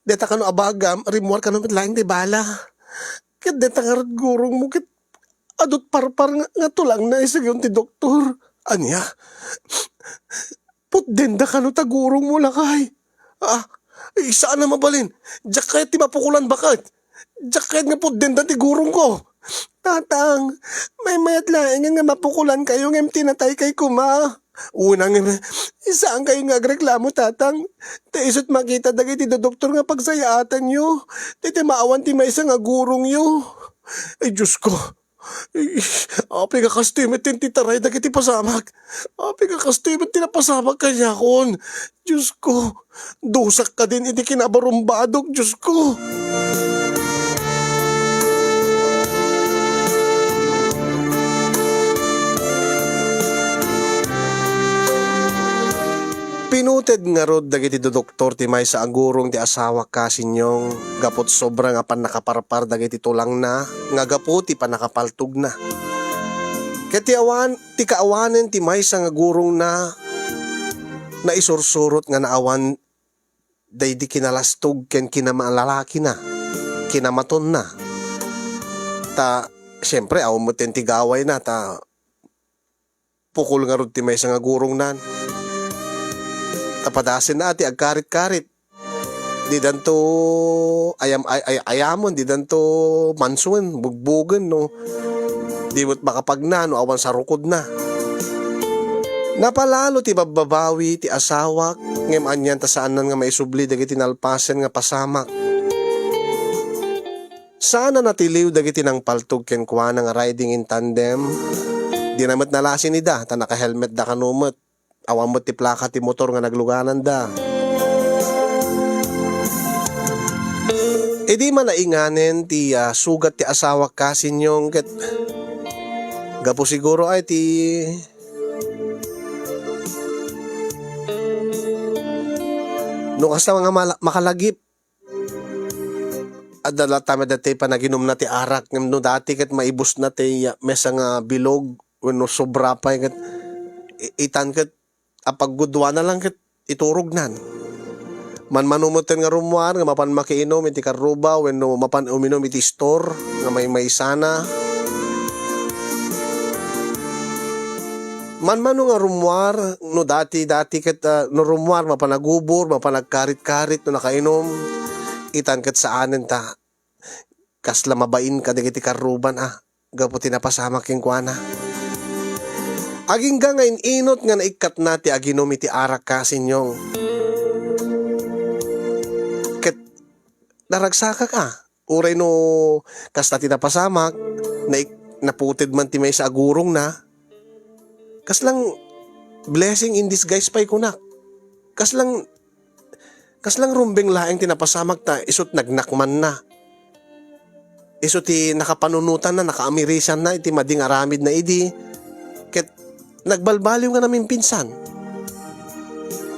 Deta ka no abagam, rimuar ka no mitlaing ti bala. Kaya deta nga gurong mo kit adot parpar nga tulang na isag yung ti doktor. Anya? Putdenda ka no tagurong mo lakay. Saan na mabalin? Diyak kahit ti mapukulan bakit? Diyak kahit nga putdenda ti gurong ko. Tatang, may mayat laing nga mapukulan kayo ng tinatay kay kuma. Unang isaan kayo nga agreklamo tatang. Taisot makita dagay ti doktor nga pagsayaatan nyo. Ti maawan ti may isang agurong nyo. Ay Diyos ko. Api ka kastimet tin titaray dagay ti pasamak. Api ka kastimet ti napasamak kanya kon. Diyos ko. Dusak ka din iti kinabarumbadok Diyos ko. Pinuted nga rod dagiti doktor ti may sa agurong ti asawa kasinyong gapot sobra nga panakaparpar dagiti tulang na nga gapot ti panakapaltug na. Ket ti kaawanen ti may sa agurong na isursurot nga naawan day di kinalastog ken kinamalalaki na kinamaton na. Ta syempre aw mo ti gaway na ta pukol nga rod ti may sa agurong nan. Tapadasin na ati agkarit-karit. Di danto ayamon, di danto mansuan, bugbugan no. Di mo't makapagna no awan sa rukod na. Napalalo ti bababawi ti asawak ngem anyan ta saanan nga maisubli dagiti nalpasen nga pasamak. Sana natiliw dagiti nang paltog ken kuana nga riding in tandem. Di namat nalasin ida ta naka-helmet da kanumot. Awan mo ti plaka ti motor nga nagluganan da. E di malainganen ti sugat ti asawa kasinyong ket gapo siguro ay ti no kasta nga makalagip adala tama dati panaginom na ti arak ngem no dati ket maibus na ti mesa nga bilog wenno sobra pa ket itan ket apaggudwa na lang ket iturog nan. Manumuten nga rumuar nga mapan makiinom iti karuba wenno mapan uminom iti store nga may sana. Manmano nga rumuar no dati ket no rumuar mapanagubor mapanagkarit-karit no nakainom itan ket saanen ta kasla mabain ka dagiti karuban gapo tinapasama ken kuana. Aging nga inot nga naikat na ti aginom iti arak kasinyong. Ket naragsaka ka. Uray no kasta ti napasamak naputed man ti may sa agurong na. Kaslang blessing in disguise pa'y kunak. Kaslang rumbeng laeng tinapasamak ta isot nagnakman na. Isot ti nakapanunutan na nakaamirisan na iti mading aramid na idi. Ket nagbalbaliw nga namin pinsan.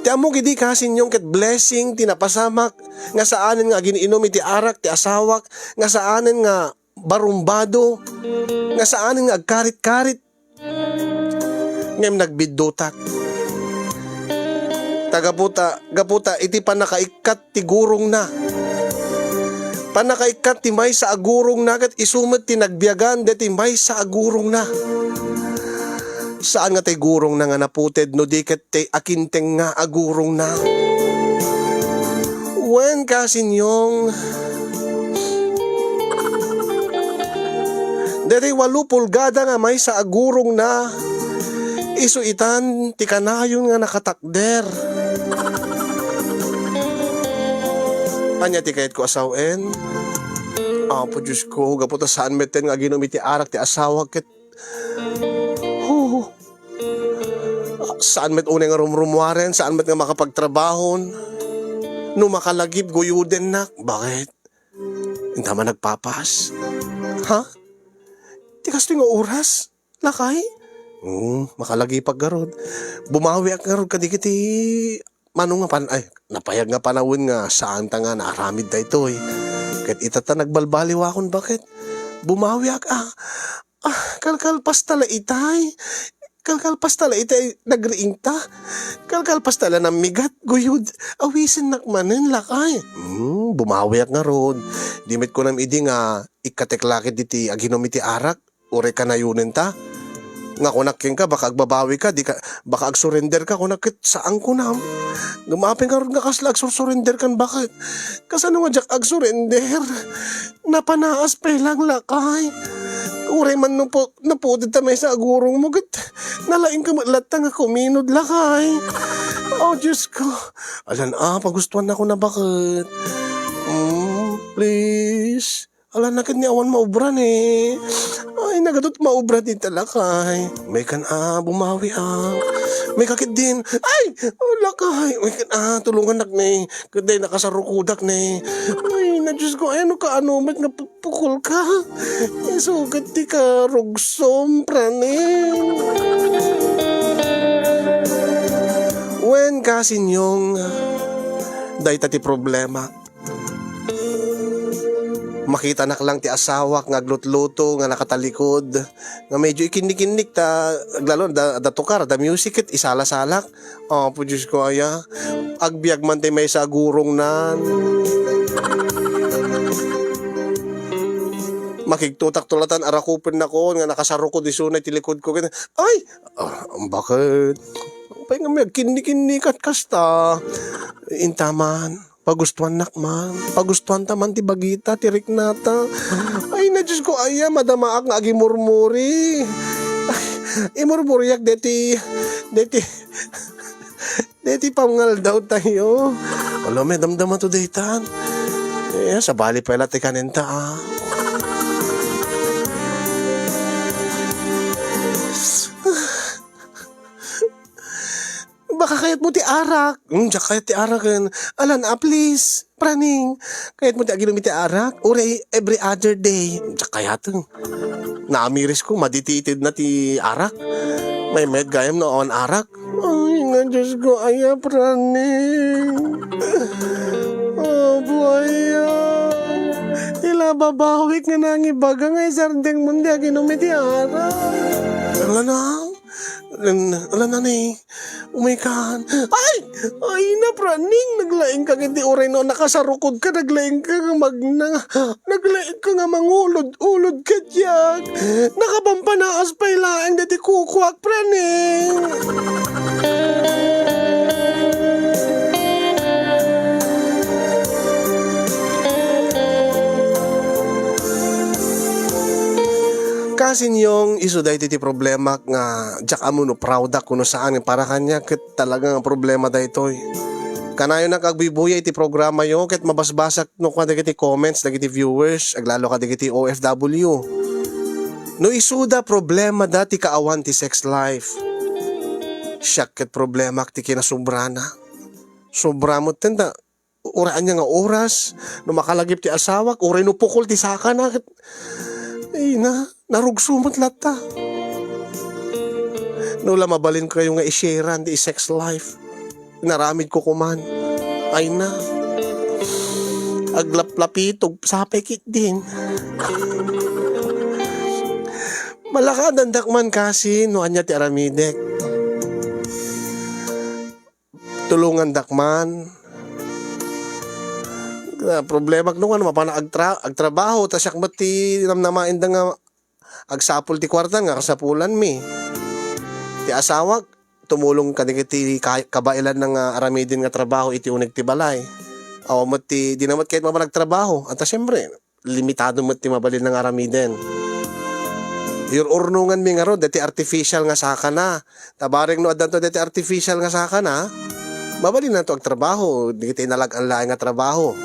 Ti amok idi kasinyong ket blessing tinapasamak nga saanen nga giniinom iti arak ti asawak nga saanen nga barumbado nga saanen nga agkarit-karit ngem nagbiddutak. Gaputa iti panakaikat ti gurong na. Panakaikat ti may sa agurong na ket isumet ti nagbiagan deti may sa agurong na. Saan nga tay gurong na nga naputed no di ket tay akinteng nga agurong na. Wen kasinyong deti 8 pulgada nga may sa agurong na. Isuitan ti kanayon nga nakatakder. Anya ti kayat ko asawen. Apo Diyos ko, gaputa saan meten nga ginom iti arak ti asawa ket Saan met unay nga rumrumwaren, saan met nga makapagtrabahon. No makalagip guyuden nak. Bakit? Hindi man nagpapas. Ha? Di kasto nga oras? Lakay? Makalagi paggarod. Bumawi ak garod kadikiti. Manong nga napayag nga panawin nga saan ta nga naaramid da ito eh. Kahit itata nagbalbaliwakon bakit? Bumawi ak kalkalpas tala itay. Kalkalpas tala itay nagriing ta. Kalkalpas tala ng migat. Guyod, awisin nakmanin lakay. Bumawi ak nga rod. Dimit ko nam idi nga ikateklakit diti aginom iti arak. Ure ka na yunin ta. Nga kunakin ka, baka agbabawi ka, baka agsurrender ka, kunakit saan kunam. Gumapin ka rin nga kasla agsurrender kan bakit? Kasano nga jak agsurrender? Napanaas pa lang lakay. Uray man napudid ta may sa agurong mo, nalaing ka matlata nga kuminod lakay. Oh, Diyos ko. Alan pagustuhan na ko na bakit? Please. Alan na ni awan maubran eh. Ay, nagadot maubra din talakay. May kan bumawi May kakit din. Ay, lakay. May kan tulungan nak ne. Kaday nakasarukudak ne. Ay, na Diyos ko, ano ka, mat nga pukul ka. Sugat di ka rugsom, prane. When kasin yung day tati problema. Makita nak lang ti asawa nga glutluto nga nakatalikod nga medyo ikinik-kinik ta lalo da tukar da music it isala-salak. Po Diyos ko aya agbiag man tay may sa gurong nan. Makigtutak tulatan arakupin nako nga nakasaro ko di sunay ti likod ko. Ay, bakit? Pay nga may kinik-kinikat kasta. Intaman. Pagustuhan nakman. Pagustuhan taman ti bagita, tirik nata. Ay na Diyos ko, madamaak nga agimurmuri. Imurmuriak deti pangal daw tayo. Wala may damdaman to daytan. Sa bali pala ti kanenta Baka kayat mo ti arak. Diyak kayat ti arak. Alan please. Praning. Kayat mo ti aginom ti arak. Ure every other day. Diyak kayat. Naamiris ko. Madititid na ti arak. May med gayam na on arak. Ay nga Diyos ko. Aya praning. Buaya. Tila babawik nga nangibaga nga isardeng mundi aginom ti arak. Alam na umikan. Ay na praning, naglaing ka hindi oray no, nakasarukod ka, naglaing ka nga mangulod-ulod ka diyan. Nakapampanaas pa ilaang dati kukwak praning. Kasin yung isuday ti problema nga jak amo no proud kuno saan para kanya ket talagang problema daytoy. Kanayo nakagbibuyay ti programa yo ket mabasbasak no kadagiti comments dagiti viewers aglalo kadagiti OFW. No isuda problema dati kaawan ti sex life. Siyak ket problema ti kinasubrana. Sobra mo tenda uraan niya nga oras no makalagip ti asawa uray no pukol ti saka na ket ay narugsumot lata. No mabalin kayo nga isharean di sex life. Naramid ko kuman. Ay na. Aglaplapitog sapekit din. Malakadan dakman kasi no anya ti aramidek. Tulungan dakman. Problema nung mapana agtrabaho ta siyak mati namnamain da nga agsapul ti kwarta nga kasapulan mi. Ti asawa tumulong kadagiti kabailan ng aramidin nga trabaho iti unig ti balay. Aw mati di namat kahit mapanagtrabaho at syempre limitado mati mabalin ng aramidin. Your urnungan mi nga ro dati artificial nga saka na. Tabaring no addanto dati artificial nga saka na. Mabalin na to ang trabaho, di kita inalag-an laing nga trabaho.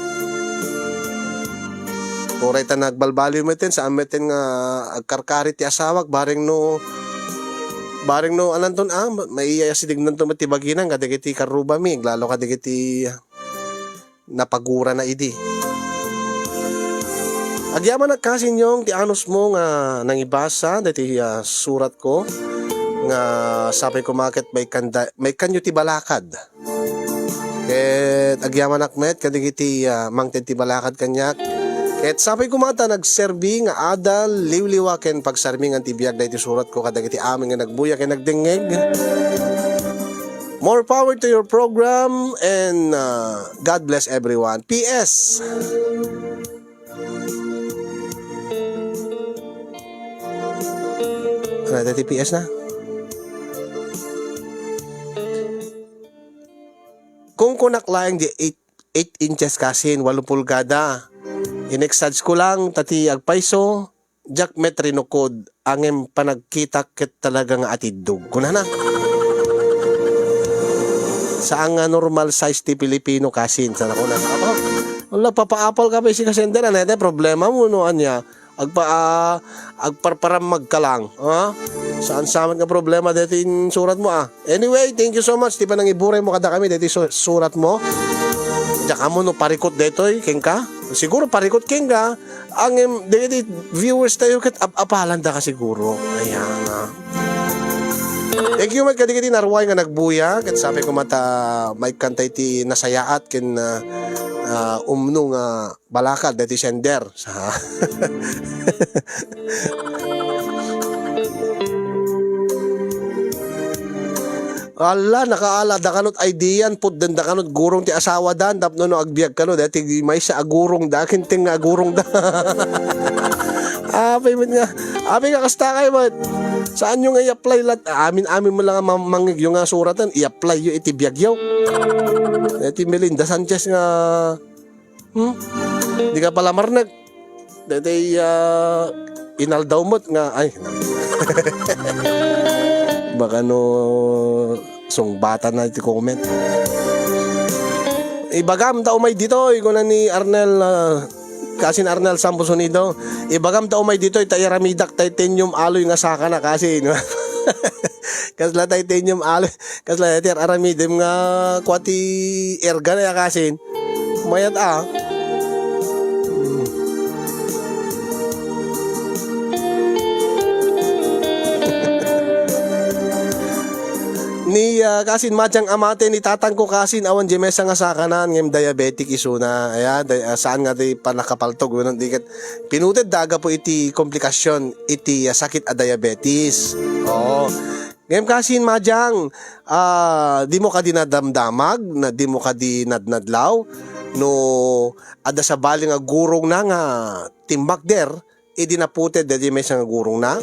Oray ta nagbalbaliw meten sa ameten nga agkarkarit ti asawag bareng no Baring no alanton may sidignan to matibaginan kadagiti karubami lalo kadagiti napagura na idi. Agyaman nagkasin yung ti anos mo nga nangibasa dati surat ko nga sabi ko market may kanyo ti balakad. Ket agyaman nakmet kadagiti mangten ti balakad kanyak. Ket sabi ko mata nagserbi nga adal liwliwaken pagsarming ang tibiyag dahiti surat ko kadagiti amin nga nagbuya ken nagdingeg. More power to your program and God bless everyone. PS. Ano dati PS na? Kung kunaklayang di 8 inches kasin 8 pulgada. Inexage ko lang tati agpaiso jak metrinokod angem panagkita ket talaga nga atidog. Kuna na. Saan nga normal size ti Pilipino kasin sana ko na. Wala papa-apple ka pa si kasender na problema mo no anya. Agparparam magkalang. Saan saman nga problema dito in surat mo Anyway, thank you so much. Di pa nang iburay mo kada kami dito surat mo. Diyan ka mo no parikot dito king ka. Siguro parikot king ka. Ang dito viewers tayo kat apalan da ka siguro. Ayan Thank you mat kadikiti narway nga nagbuya. Kat sabi ko mata may kantay ti nasayaat ken umno nga balakad dati sender sa Ala nakaala dakanot idean put den dakanot gurong ti asawa dan tapno no agbiag kano dati may sa agurong da kinting nga agurong da payment nga nga kasta kay mat saan yung i-apply lat amin mo lang mangig yung suratan i-apply yung itibiyag yaw dati Melinda Sanchez nga di ka pala marnag dati inaldaw mo't nga ay baka no sungbatan na iti comment ibagam tao may dito kung na ni Arnel kasin Arnel Sampusonido ibagam tao may dito tayo ramidak titanium alloy nga saka na kasi kasla titanium alloy kasla iti aramidem nga kwati erga na kasin mayat ni kasin madyang amate ni tatang ko kasin awan jemesa nga sakanan ngem diabetic isuna saan nga di panakapaltog di ket pinuted daga po iti komplikasyon iti sakit a diabetes ngem kasin madyang di mo ka dinadamdamag na di mo ka dinadnadlaw no ada sa bali nga gurong na nga timbak der idinaputed di may nga gurong na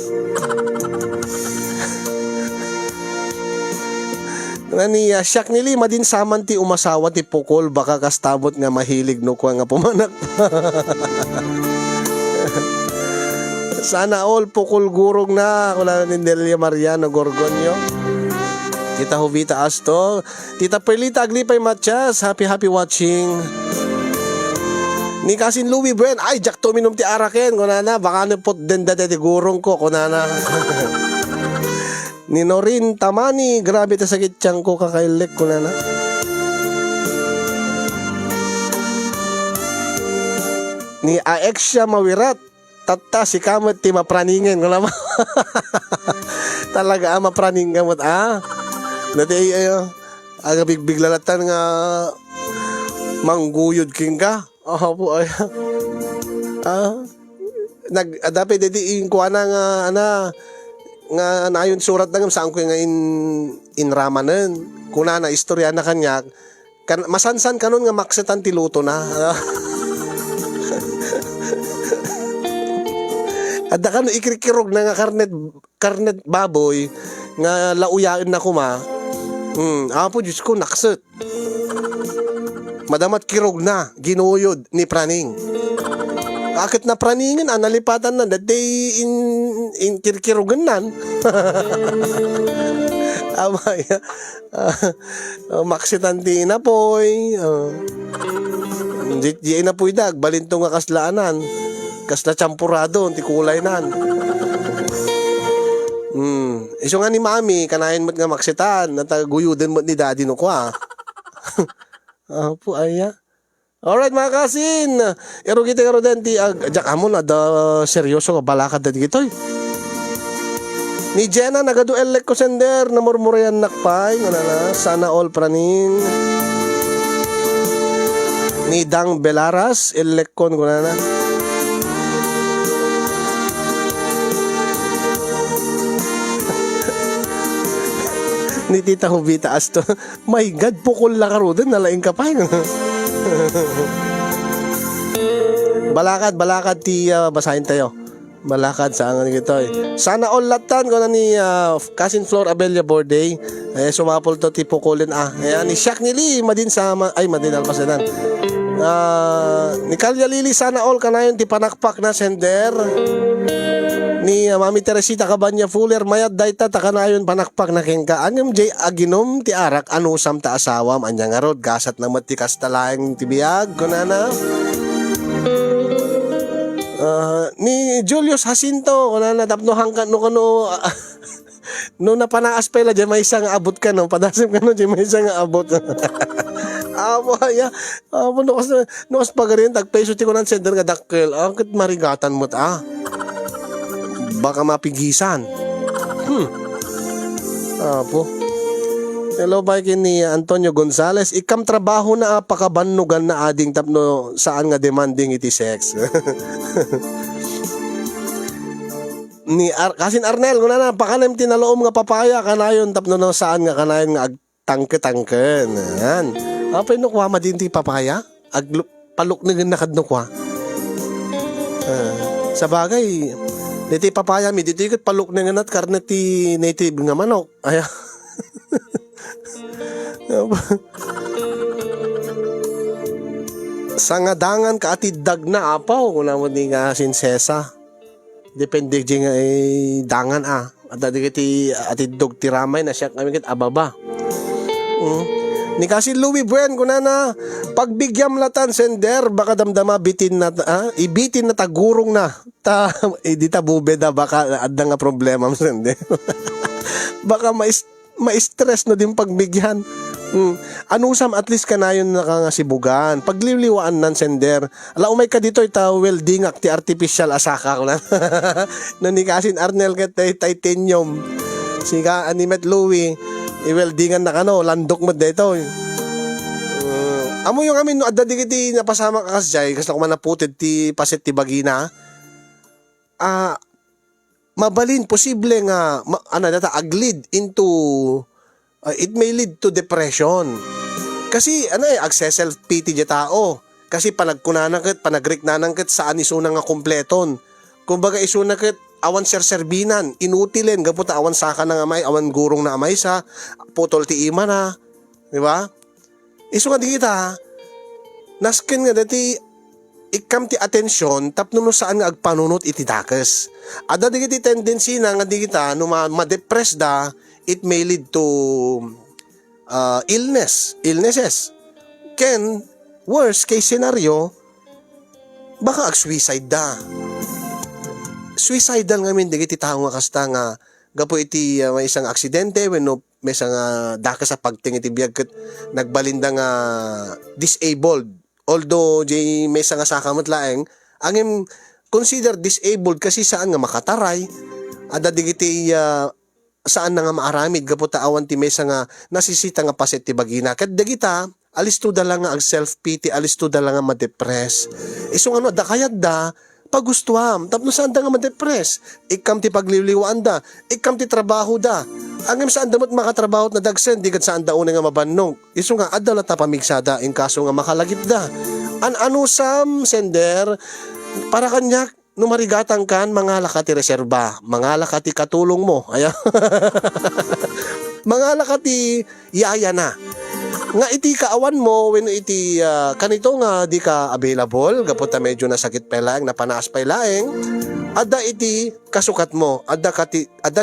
Ngani siyak nili madin saman ti umasawa ti pukol baka kastabot nga mahilig no ko nga pumanak. Sana all pukol gurong na kula ni Delia Mariano Gorgonio. Tita Jovita Asto, Tita Perlita Aglipay Matias, happy watching. Ni kasin Louis Buen, ay jak to minom ti araken kunana baka nepot den dati ti gurong ko kunana. Ni Norin Tamani, grabe ta sakit tiyang ko kakailek ko na. Ni Aexia Mawirat, tata si kamot ti mapraningen ko naman. Talaga mapraningen mo Dati aga bigbiglalatan nga mangguyod king ka. Po ay. Dapat dedi kuana nga nga nayon surat na saan ko nga inramanen kuna na istorya na kanya masansan kanon nga maksetan ti luto na adda kano ikirikirog na nga karnet baboy nga lauyain na kuma po Diyos ko nakset madamat kirog na ginuyod ni praning akit na praningin nalipatan na dati in kirkirugan nan maksitan di na poy di na poy dag balintong nga kaslaanan kasla champurado ti kulay nan Iso nga ni mami, kanayin mo't nga maksitan, nataguyuden mo't ni daddy no kwa. Apo, aya. Alright mga kasin, ero kita karo den ti jak amon ada seryoso nga balakad da digitoy. Ni Jenna nagadu elek ko sender na murmurayan nakpay na sana all praning. Ni Dang Belaras elek kon na. Ni Tita Hubita asto. My God, pukol la karo din nalaing kapay. Balakad ti basahin tayo. Balakad sa angan gito Sana all latan ko na ni Cousin Flor Abelia Borday. Sumapol to ti pukulin Ayan ni Shaq nili madin sama ay madin alpasanan. Ni Kalya Lili sana all kanayon ti panakpak na sender. Ni Mami Teresita Cabanya Fuller mayad dayta takanayon panakpak na kengka anyam jay aginom ti arak anusam ta asawam anya nga rod gasat na matikas talaeng ti biag kunana. Ni Julius Jacinto kunana tapno hangkan no kano no napanaas pa ila jay may isang abot ka no padasim ka no jay may isang abot. Amo ya no kas pagarin tag peso ti kunan sender nga dakkel angket marigatan mo baka mapigisan. Apo. Hello bye ni Antonio Gonzales. Ikam trabaho na pakabannugan na ading tapno saan nga demanding iti sex. Ni Kasin Arnel kuna na pakanem tinaloom nga papaya kanayon tapno no saan nga kanayon nga agtangke-tangken. Yan. Apay no kwa madin ti papaya? Paluk na nakadno kwa. Sa bagay diti papaya mi dito ikot paluk na nga nat karne ti native nga manok. Aya. Sa nga dangan ka atidag na apaw kuna mo di nga sinsesa. Depende di nga dangan At dati atidog ti ramay na siya kami kit ababa. Ni kasi Louis Buen kuna na pagbigyam latan sender baka damdama bitin na ibitin na tagurong na di ta bubeda baka adda nga problema sender. Baka ma-stress no din pagbigyan. Anusam at least kanayon nakangasibugan pagliliwaan nan sender ala umay ka dito ita welding ti artificial asaka ko na. No ni Kasin Arnel ket titanium sika animet Louis i-weldingan na kano, landok mo dito. Amo yung amin, no, adda di kiti napasama ka kasjay, kasi ako manaputid ti pasit ti bagina. Mabalin, posible nga, aglid into, it may lead to depression. Kasi, ag-self-pity di tao. Kasi panagkunanangkit, panagreknanangkit saan isuna nga kompleton. Kumbaga isunakit, awan serserbinan, inutilin, gaputa awan saka na amay, awan gurong na amay sa, putol ti ima na, di ba? Iso nga di kita, naskin nga dati, ikam ti atensyon, tapno no saan nga agpanunot iti dakes. Ada di kiti tendency na nga di kita, no ma-depress da, it may lead to illnesses. Ken, worst case scenario, baka ag-suicide da. Suicidal nga min digiti tao nga kasta nga gapo iti may isang aksidente wenno may isang daka sa pagting iti biag ket nagbalinda nga disabled. Although jay may isang sakamot laeng angem consider disabled kasi saan nga makataray ada digiti saan na nga maaramid gapo taawan ti may isang nasisita nga paset ti bagina ket dagita alisto da lang nga ag self pity alisto da lang nga ma-depress. Iso da kayat da pagustuham, tapno saan da nga ma-depress, ikam ti pagliliwaan da, ikam ti trabaho da, angem saan da mo't makatrabaho na dagsen, di kat saan da una nga mabannog, iso nga adala ta pamigsada, in kaso nga makalagip da, anusam sender, para kanyak, numarigatang kan, mga lakati reserba, mga lakati katulong mo, aya, mga lakati yaya na, nga iti kaawan mo when iti kanito nga di ka available gaputa medyo nasakit pa laeng napanaas pa laeng ada iti kasukat mo ada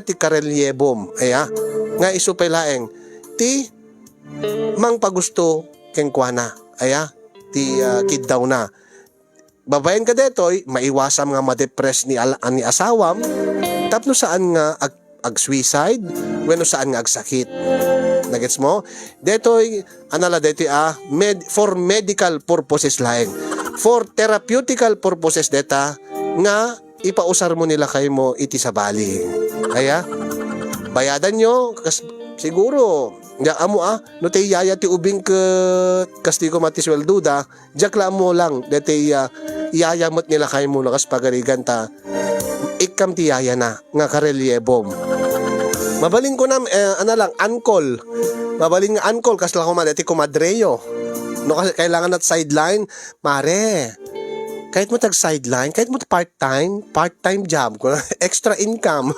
ti karelyebom nga isu pa laeng ti mang pagusto ken kuana ti kid daw na babaen ka detoy maiwasam nga ma-depress ni asawam tapno saan nga ag-suicide, wenno saan nga agsakit. Nagets mo? Detoy, anala detoy for medical purposes laeng. For therapeutical purposes deta, nga ipausar mo nila kay mo iti sa bali. Kaya, bayadan nyo, siguro, ya amo no tay yaya ti ubing ke kastigo mati swelduda, jakla mo lang deti iyayamot nila kay mo nakas pagarigan ta ikam ti yaya na nga karelyebom. Mabalin ko na ankol. Mabalin nga ankol kasla ko man deti kumadreyo. No kasi kailangan at sideline, mare. Kahit mo tag sideline, kahit mo part-time job ko, extra income.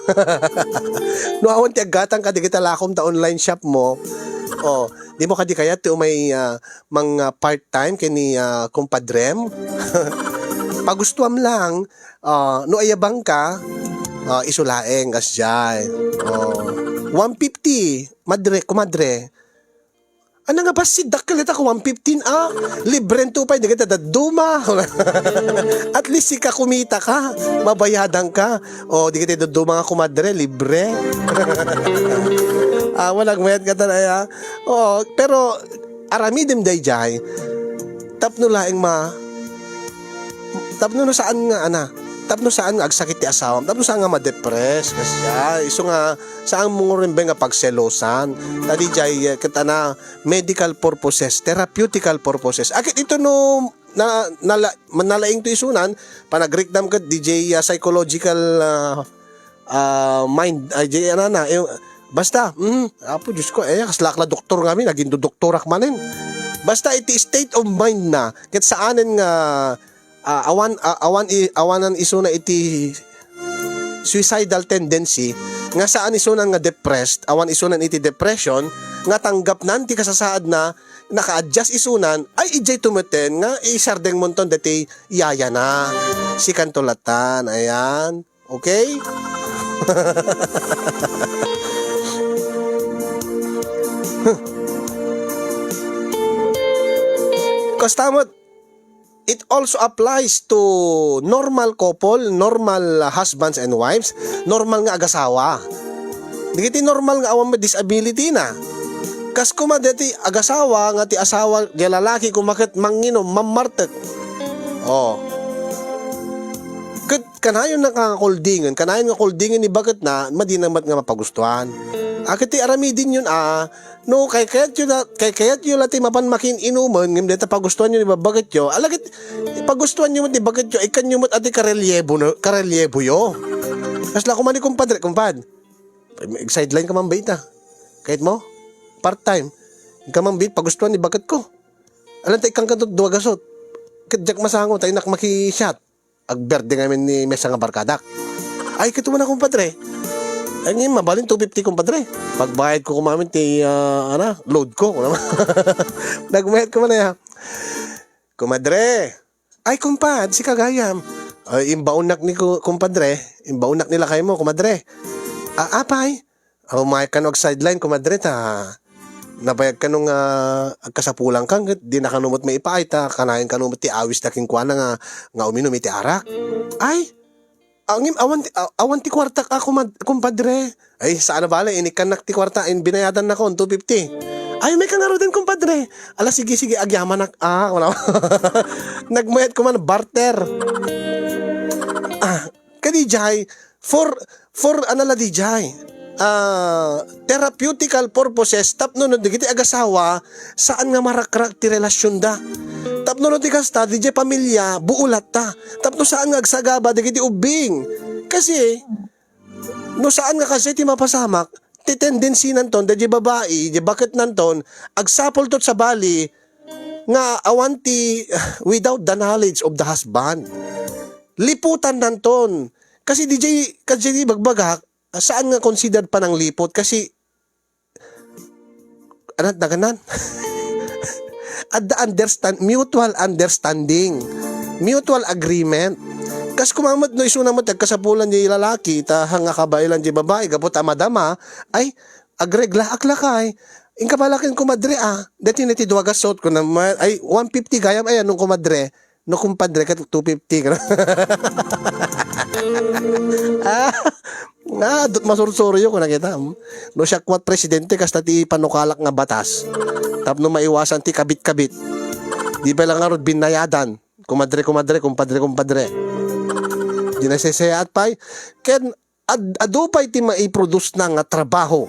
No awan ti agatang kadi kita lakom ta online shop mo. Oh, di mo kadi kaya ti may mga part-time kini kumpadrem. Pagustuam lang, no ayabang ka, isulaeng kasjay. 150 kumadre. Ano nga ba si dakkalit ako 115 libren 2.5 di kita daduma. At least ka kumita ka, mabayadan ka. O di kita daduma nga kumadre libre. Walang mayad ka talaya. Pero aramidim dayjay. Tapno laing tapno no saan nga tapno saan nga agsakit ti asawa, tapno saan nga ma-depress kasya, iso nga saan mo rin ba nga pagselosan, tadi jay kita na medical purposes, therapeutical purposes. Akit ito no nalaing to isunan, panagrikdam ka DJ psychological mind, ay basta, apo Diyos ko, kaslakla doktor kami, naging doktorak manin. Basta iti state of mind na, kit saanin nga awanan isuna iti suicidal tendency nga saan isunan nga depressed, awan isunan iti depression nga tanggap nan ti kasasaad na naka-adjust isunan ay ijay tumeten nga isardeng monton deti yaya na si kantolatan. Ayan, okay. Kastamot, it also applies to normal couple, normal husbands and wives, normal nga agasawa. Digiti normal nga awang disability na. Kas kumadeti agasawa nga ti asawa di lalaki kumakit manginom mamartet. Kanayon nakakakuldingan, kanayon nga kuldingan ni bakit na madinamat nga mapagustuhan. Akit ti aramidin yun no kayat yun lati mapanmakin inuman ngem deta pagustuhan yun ni babagat yo alagit pagustuhan yun ti bagat yo ikan yun ati karelyebo yo kasla ko man ni kumpad sideline ka man baita kahit mo part time ka man bait pagustuhan ni bagat ko alam tay kang kadto duwa gasot kadjak masango tay nak maki-shot agberde ngamin ni mesa nga barkadak ay kito man na kumpadre. Ay ngayon, mabalin 250 kumpadre. Pagbayad ko kumamin ti, load ko. Nagmayad ko man na kumadre. Ay kumpad, si kagayam. Ay, imbaunak ni kumpadre. Imbaunak nila kayo mo, kumadre. Apay. Umayag ka no sideline, kumadre ta. Nabayag ka nung kasapulang kang, di na kanumot may ipaay ta. Kanayin kanumot ti awis na kingkwana nga uminom iti arak. Ay, awan ti kwarta ka kumpadre. Ay saan na bala inikanak ti kwarta in binayadan na ko 250. Ay may kanaro din kumpadre. Ala sige agyaman nak wala. Nagmayad ko man barter. Kadijay for anala dijay. Therapeutical purposes tapno no digiti agasawa saan nga marakrak ti relasyon da. Tapno no ti kasta di pamilya buulat ta. Tapno saan nga agsagaba digiti ubing. Kasi no saan nga kasi ti mapasamak ti tendency nanton di babae di bakit nanton agsapol tot sa bali nga awanti without the knowledge of the husband. Liputan nanton. Kasi kasi bagbagak saan nga considered pa ng lipot kasi anat na ganan. At the mutual understanding, mutual agreement. Kas kumamot no isuna mo kasapulan di lalaki ta hanga kabailan di babae gapot amadama ay agregla aklakay. Inka balakin kumadre dati niti duwa gasot ko na ay 150 gayam ay anong kumadre no kumpadre ka 250 ka. Nga, dot masursuryo ko nakita. No siya kwat presidente kasta ti panukalak nga batas. Tapno maiwasan ti kabit-kabit. Di ba lang nga rod binayadan. Kumadre, kumpadre. Di na sesaya at pay. Ken, ado pa'y ti maiproduce na nga trabaho.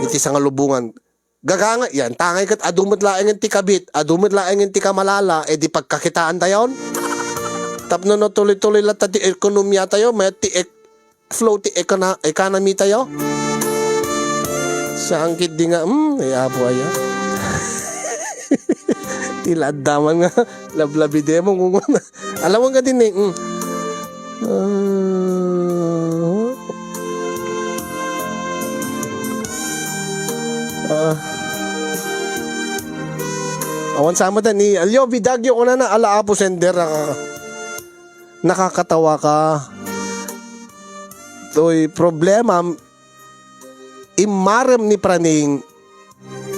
Iti sa nga lubungan. Gaganga, yan, tangay kat adumot laeng ti kabit, adumot laeng ti kamalala, di pagkakitaan tayon. Tapno no tuloy-tuloy lata ti ekonomiya tayo, may ti flow ti economy tayo. Sa angkit di nga, ay apo aya. Tiladaman nga, lablabide mo kung alam mo nga din awan sama ta ni Alyo Vidagyo ko na alaapo sender nakakatawa ka. To'y problema imarem ni praning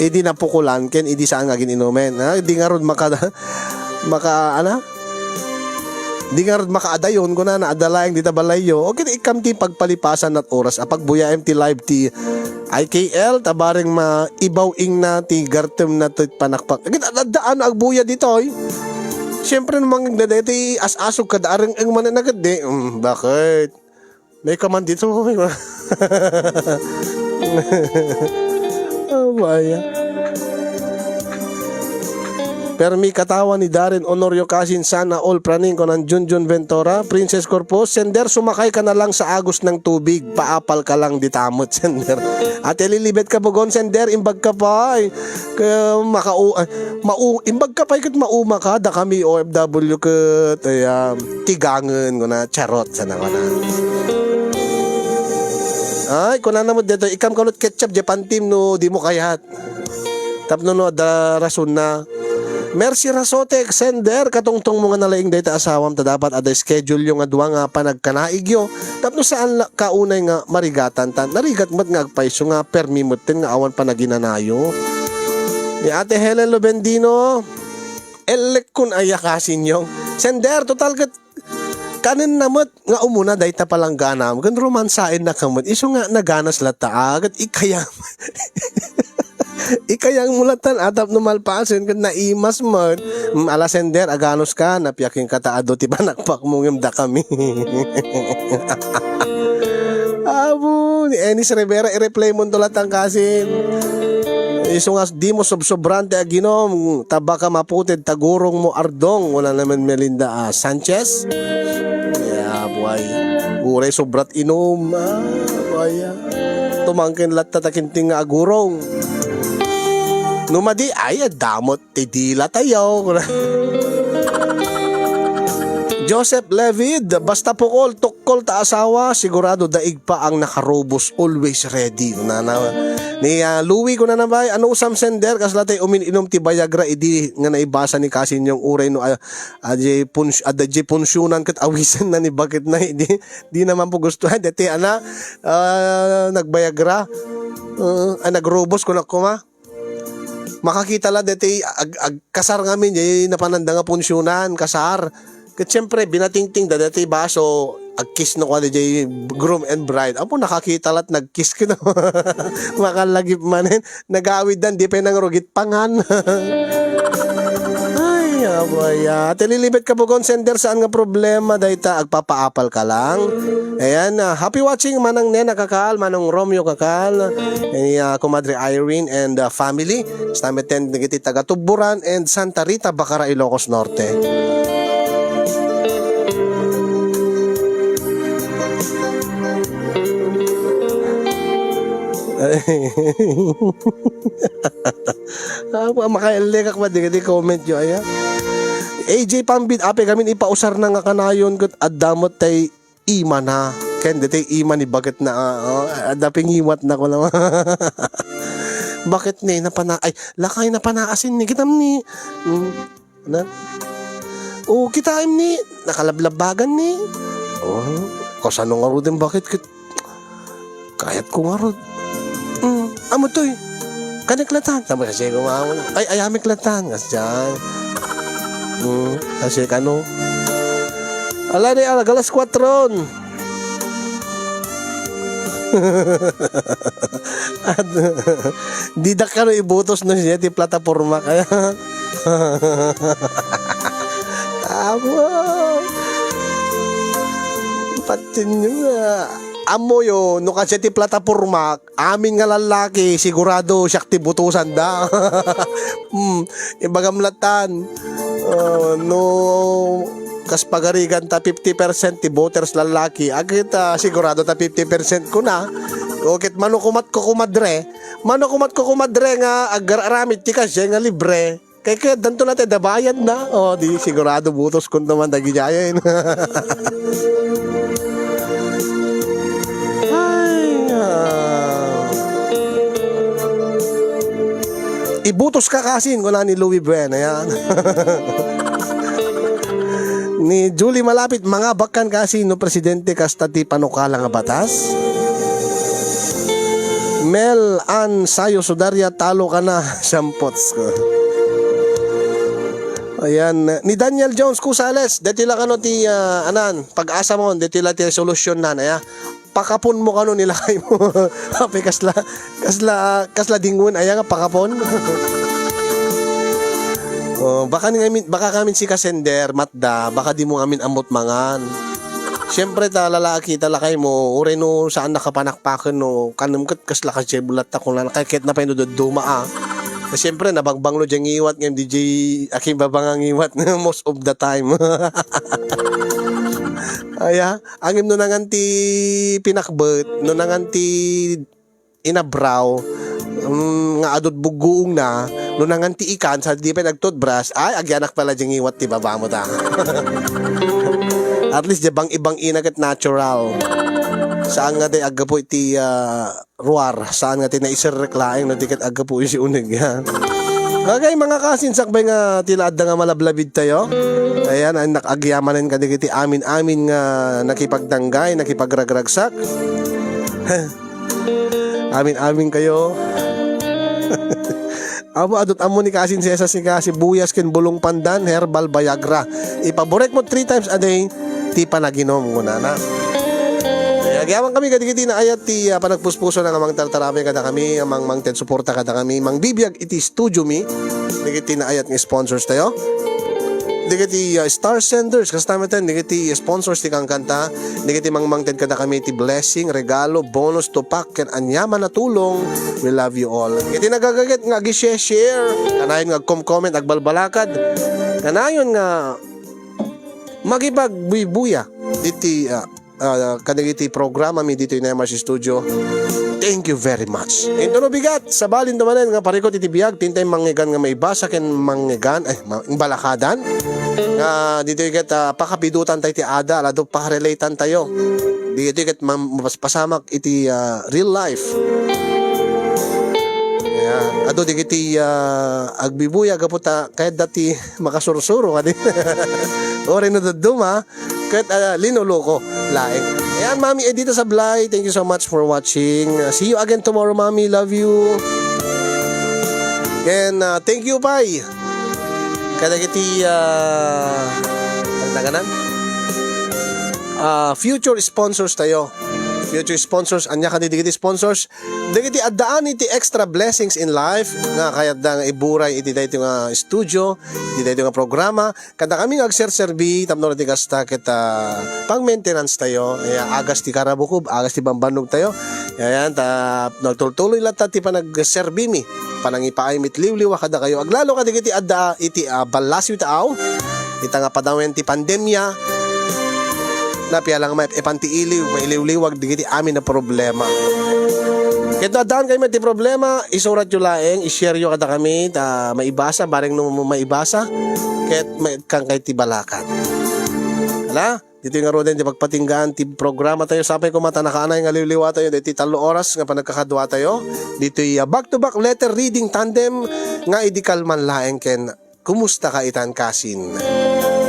di napukulan ken di saan nga gininumen. Di nga ron di nga ron makaadayon ko na naadalayang di tabalayo. Okay, ikam ti pagpalipasan at oras apag buyaem ti live ti IKL tabaring maibawing na ti gartem na ti panakpak. Daan agbuya dito oy. Siyempre namang nagdadete as-asog ka daarang ang mananagad di. Bakit? May kaman dito. Oh, baya. Permi katawan ni Darren Honorio Casin sana all praning ko ng Junjun Ventura, Princess Corpus, sender sumakay ka na lang sa agos ng tubig, paapal ka lang ditamot sender. At ililibet ka bugon sender, imbag ka pa ay imbag ka pa kat mauma ka, da kami OFW kat tigangan ko na charot sana ko na. Ay, kung na mo dito, ikam kalot ketchup, Japan team no, di mo kayat. Tapno no, da rason na. Mercy Rasotek, sender, katungtong mga nalaing data asawam ta dapat ada schedule yung adwa nga panagkanaigyo. Tapno saan kaunay nga marigatan tan. Narigat mat nga agpaiso nga permimutin nga awan panaginanayo. Ni Ate Helen Lobendino, elek kun ayakasin yung. Sender, total kat kanin namot nga umuna dahita palang ganam. Gan romansain na kamot. Iso nga naganas lata agad ikayam. Ikayang mulatan atap no malpasin kan naimas mo ala sender aganos ka napiyaking kataado ti banakpak mo ngimda kami. Abo ni Enis Rivera i-replay mo tulatang kasin. Iso nga di mo sobrante aginom tabaka maputed tagurong mo ardong wala naman Melinda Sanchez. Yeah, boy. Uray sobrat inom. Boy. Tumangkin lat tatakinting nga agurong. Numadi ay damot ti dila tayo. Joseph Levid, basta pukol tukol ta asawa, sigurado daig pa ang nakarobos, always ready. Ni Louie ko na nabay, ano usam sender kaslatay umininom ti Viagra idi nga naibasa ni Kasin yung uray no adje punsyonan ket awisan na ni bakit na di naman po gustuhan dati nagbayagra nagrobos ko na kuma. Makakita la dati kasar ngamin napananda nga punsyonan kasar ket syempre binatingting dati baso agkiss no kwa DJ groom and bride apo nakakita lat nagkiss kino makalagip manen nagawid dan di pa nang rugit pangan. Ay abaya tililibet ka bugon sender saan nga problema dayta agpapaapal ka lang. Ayan, happy watching manang Nena Kakal, manang Romeo Kakal, Kumadre Irene and family. Stameten nagiti taga Tuburan and Santa Rita, Bacara, Ilocos Norte. Makailikak ba di comment nyo ayan. AJ Pambit ape kami ipausar na nga kanayon ket addamot tay ima na ken dete ima ni bakit na adaping iwat na ko naman. Bakit ni napana ay lakay na panaasin ni kitam ni na o kita ni nakalablabagan ni kasano nga ro din bakit kayat ko nga ro amo toy kaniklatan tama kasi kumawon ay ayamik latan kasyan kasi kano ala ni ala galas 4 At di da ka ibutos na siya ti plataforma kaya. Tama. Patin nyo nga. Amo yo, no kasi ti plataforma, amin nga lalaki, sigurado siya ti butusan da. Ibagamlatan. No, kas pagarigan ta 50% ti voters lalaki, agit sigurado ta 50% ko na. Okit manukumat ko kumadre nga agaramit ti kasi nga libre. Kaya danto natin dabayan na. Di sigurado butos kun naman dagijayan. Ibutos ka kasin ko na ni Louie Buena yan. Ni Julie Malapit, mga bakan kasi no presidente kasta ti panukala nga batas. Mel Ann Sayo Sudarya, talo ka na. Sampots ko. Ayan, ni Daniel Jones Kusales, deti lang ano ti pag-asa mo, deti lang ti solusyon na ya. Pakapon mo kano nilakay mo. Ape kasla dingun aya nga pakapon. Baka kami si Kasender Matda, baka di mo ngamin amot mangan. Siyempre ta lalaki talakay mo, ure no saan nakapanakpaken no, kanamket kasla ka bulat ta kung nakakit na pa no duma Siyempre nabangbang lo diyang iwat ng DJ aking babangang iwat most of the time. Aya, angim no nanganti pinakbet, no nanganti inabraw, nga adot buguong na, no nanganti ikan, sa di pa nagtoothbrush, ay, agyanak pala diyang iwat, tiba ba mo ta? At least, jabang ibang inagat natural. Saan nga di agapo iti ruar, saan nga ti naisirreklaing, no dikat agapo yung si unig, ha? Kagay mga kasin sakbay nga tilad nga malablabid tayo. Ayan, ay nakagyamanin ka digiti amin-amin nga nakipagdanggay, nakipagragragsak. Amin-amin kayo. Amo adot amo ni kasin sesa si kasi buyas ken bulong pandan herbal Viagra. Ipaborek mo 3 times a day, ti panaginom ko na. Nagyaman kami kadigiti na ayat ti panagpuspuso na nga mang tartarami kada kami, amang mangted suporta kada kami, mang bibiyag iti studio mi. Digiti na ayat ng sponsors tayo. Digiti Star Senders kastamatan, digiti sponsors ti kang kanta, digiti mang mangted kada kami ti blessing, regalo, bonus, tupak, ken anyaman na tulong. We love you all. Digiti nagagaget nga gi-share, kanayon nga comment agbalbalakad. Kanayon nga magibagbuya diti kadagiti programa mi dito in MRC Studio. Thank you very much. Ito no bigat sa balin dumanen nga parikot iti biyag tintay manggigan nga may basa ken manggigan balakadan nga dito iket pakapidutan tayo ti ada alado pakarelatan tayo dito iket pasamak iti real life. Ado digiti agbibuya gaputa kahit dati makasursuro kadi. Ore no duma kahit linuloko laing. Ayan mami dito sa Blay. Thank you so much for watching. See you again tomorrow mami. Love you. And thank you pai. Kadagiti naganan. Future sponsors tayo. Future sponsors, anya ka digiti sponsors. Digiti addaan iti extra blessings in life nga kaya nga iburay iti dayto nga studio, iti dayto nga programa. Kada kami agserserbi tapno ti kasta kita pang maintenance tayo. Agas ti Karabukub, agas ti Bambanog tayo. Ayan ta nagtuloy latta ti panagserbi mi. Panangipaay mit liwliwa kada kayo. Aglalo ka digiti adda iti balasyo tao. Ita nga padawen ti pandemya. Napia lang may epantiiliw, may iliw-liwag digiti amin na problema. Kaya daan kayo may problema, isurat yung laeng, ishare yung kada kami, maibasa, bareng nung maibasa, kaya may kang kay tibalakan. Hala, dito yung aroden, di pagpatinggaan, ti programa tayo, sapay ko mata nakaanay nga liw-liwa tayo, dito 3 oras nga panagkakadwa tayo, dito yung back-to-back letter reading tandem, nga idikal man laeng, ken kumusta ka itan kasin.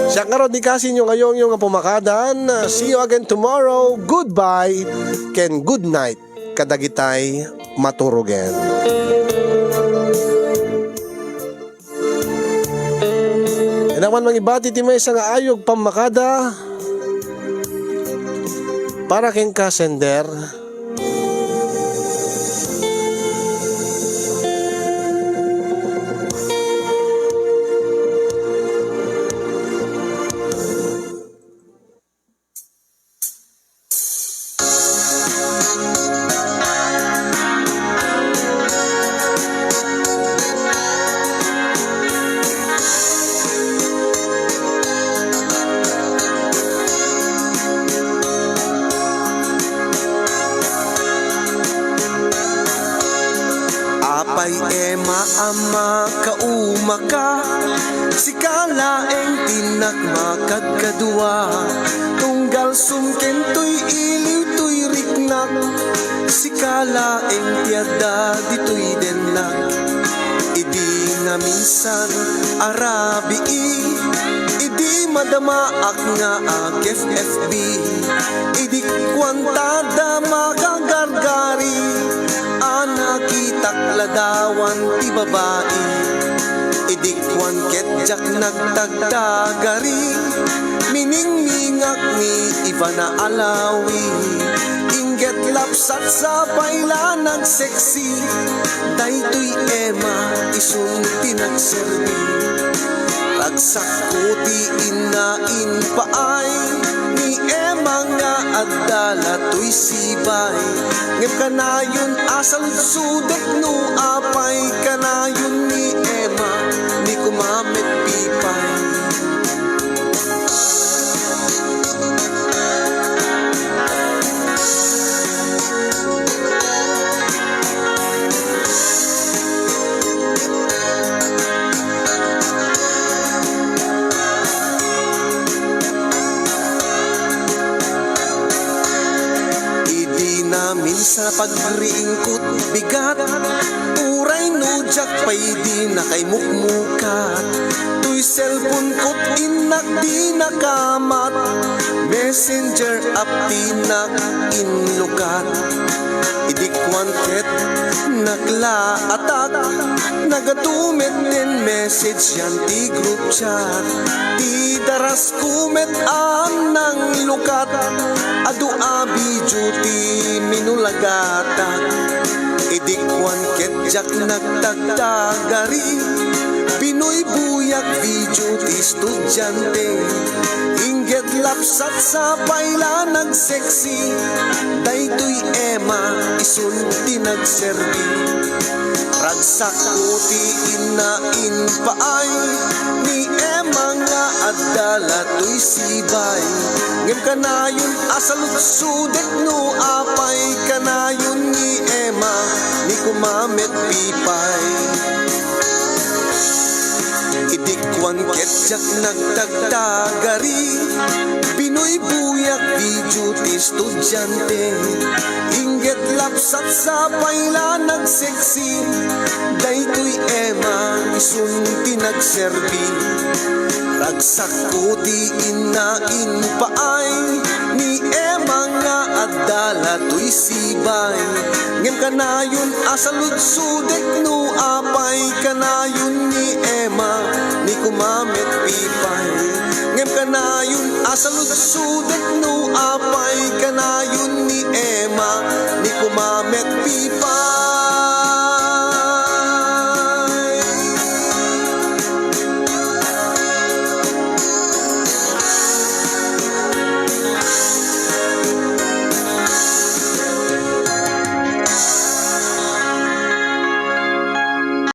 Siya nga ron di kasi nyo ngayong yung pumakadan. See you again tomorrow. Goodbye. Ken good night. Kadagitay maturugen. Inaman mangibati ti may nga ayog pamakada. Para ken ka sender. kauma ka, si kalaeng tinakmakad kadua, tunggal sumken to'y iliw to'y riknak, si kalaeng tiada dito'y denlak. Idi nga minsan arabi idi madamaak nga agef FB, idi kwantada makagargari, anakitak ladawan ti babae, idi kwan ketjak nagtagtagari, miningmingak ni iba na alawi, inget lapsat sa bayla nagseksi, daytoy ema isun tinagserbi, ragsak ko ti inain paay, ni ema nga adala to'y sibay, ngem kanayon asal sudet no apay, kanayon ni ema ni kumamit pipay. Sa pagriingkot bigat, uray nujak pa'y di na kay mukmukat, tuy cellphone ko't inak di nakamat, messenger app di nak inlukat, idikwan ket naglaatak, nagatumit din message yan ti group chat, ti daras kumet ang nang lukat, adu abi duty minulagatak, idikwan ketjak nagtagtagari, Pinoy buyak video ti estudyante, inget lapsat sa payla nagseksi, daytoy ema isun tinagserbi, ragsak ko ti inain paay, ni ema nga adala to'y sibay, ngem kanayon asalut sudet no apay, kanayon ni ema ni kumamit pipay. Idikwan ketjak nagtagtagari, Pinoy buyak video ti estudyante, inget lapsat sa payla nagseksi, daytoy ema isun tinagserbi, ragsak ko ti inain paay, ni ema nga adala to'y sibay, ngem kanayon asalud sudek no apay, kanayon ni ema ni kumamit pipay, ngem kanayon asalud sudek no apay, kanayon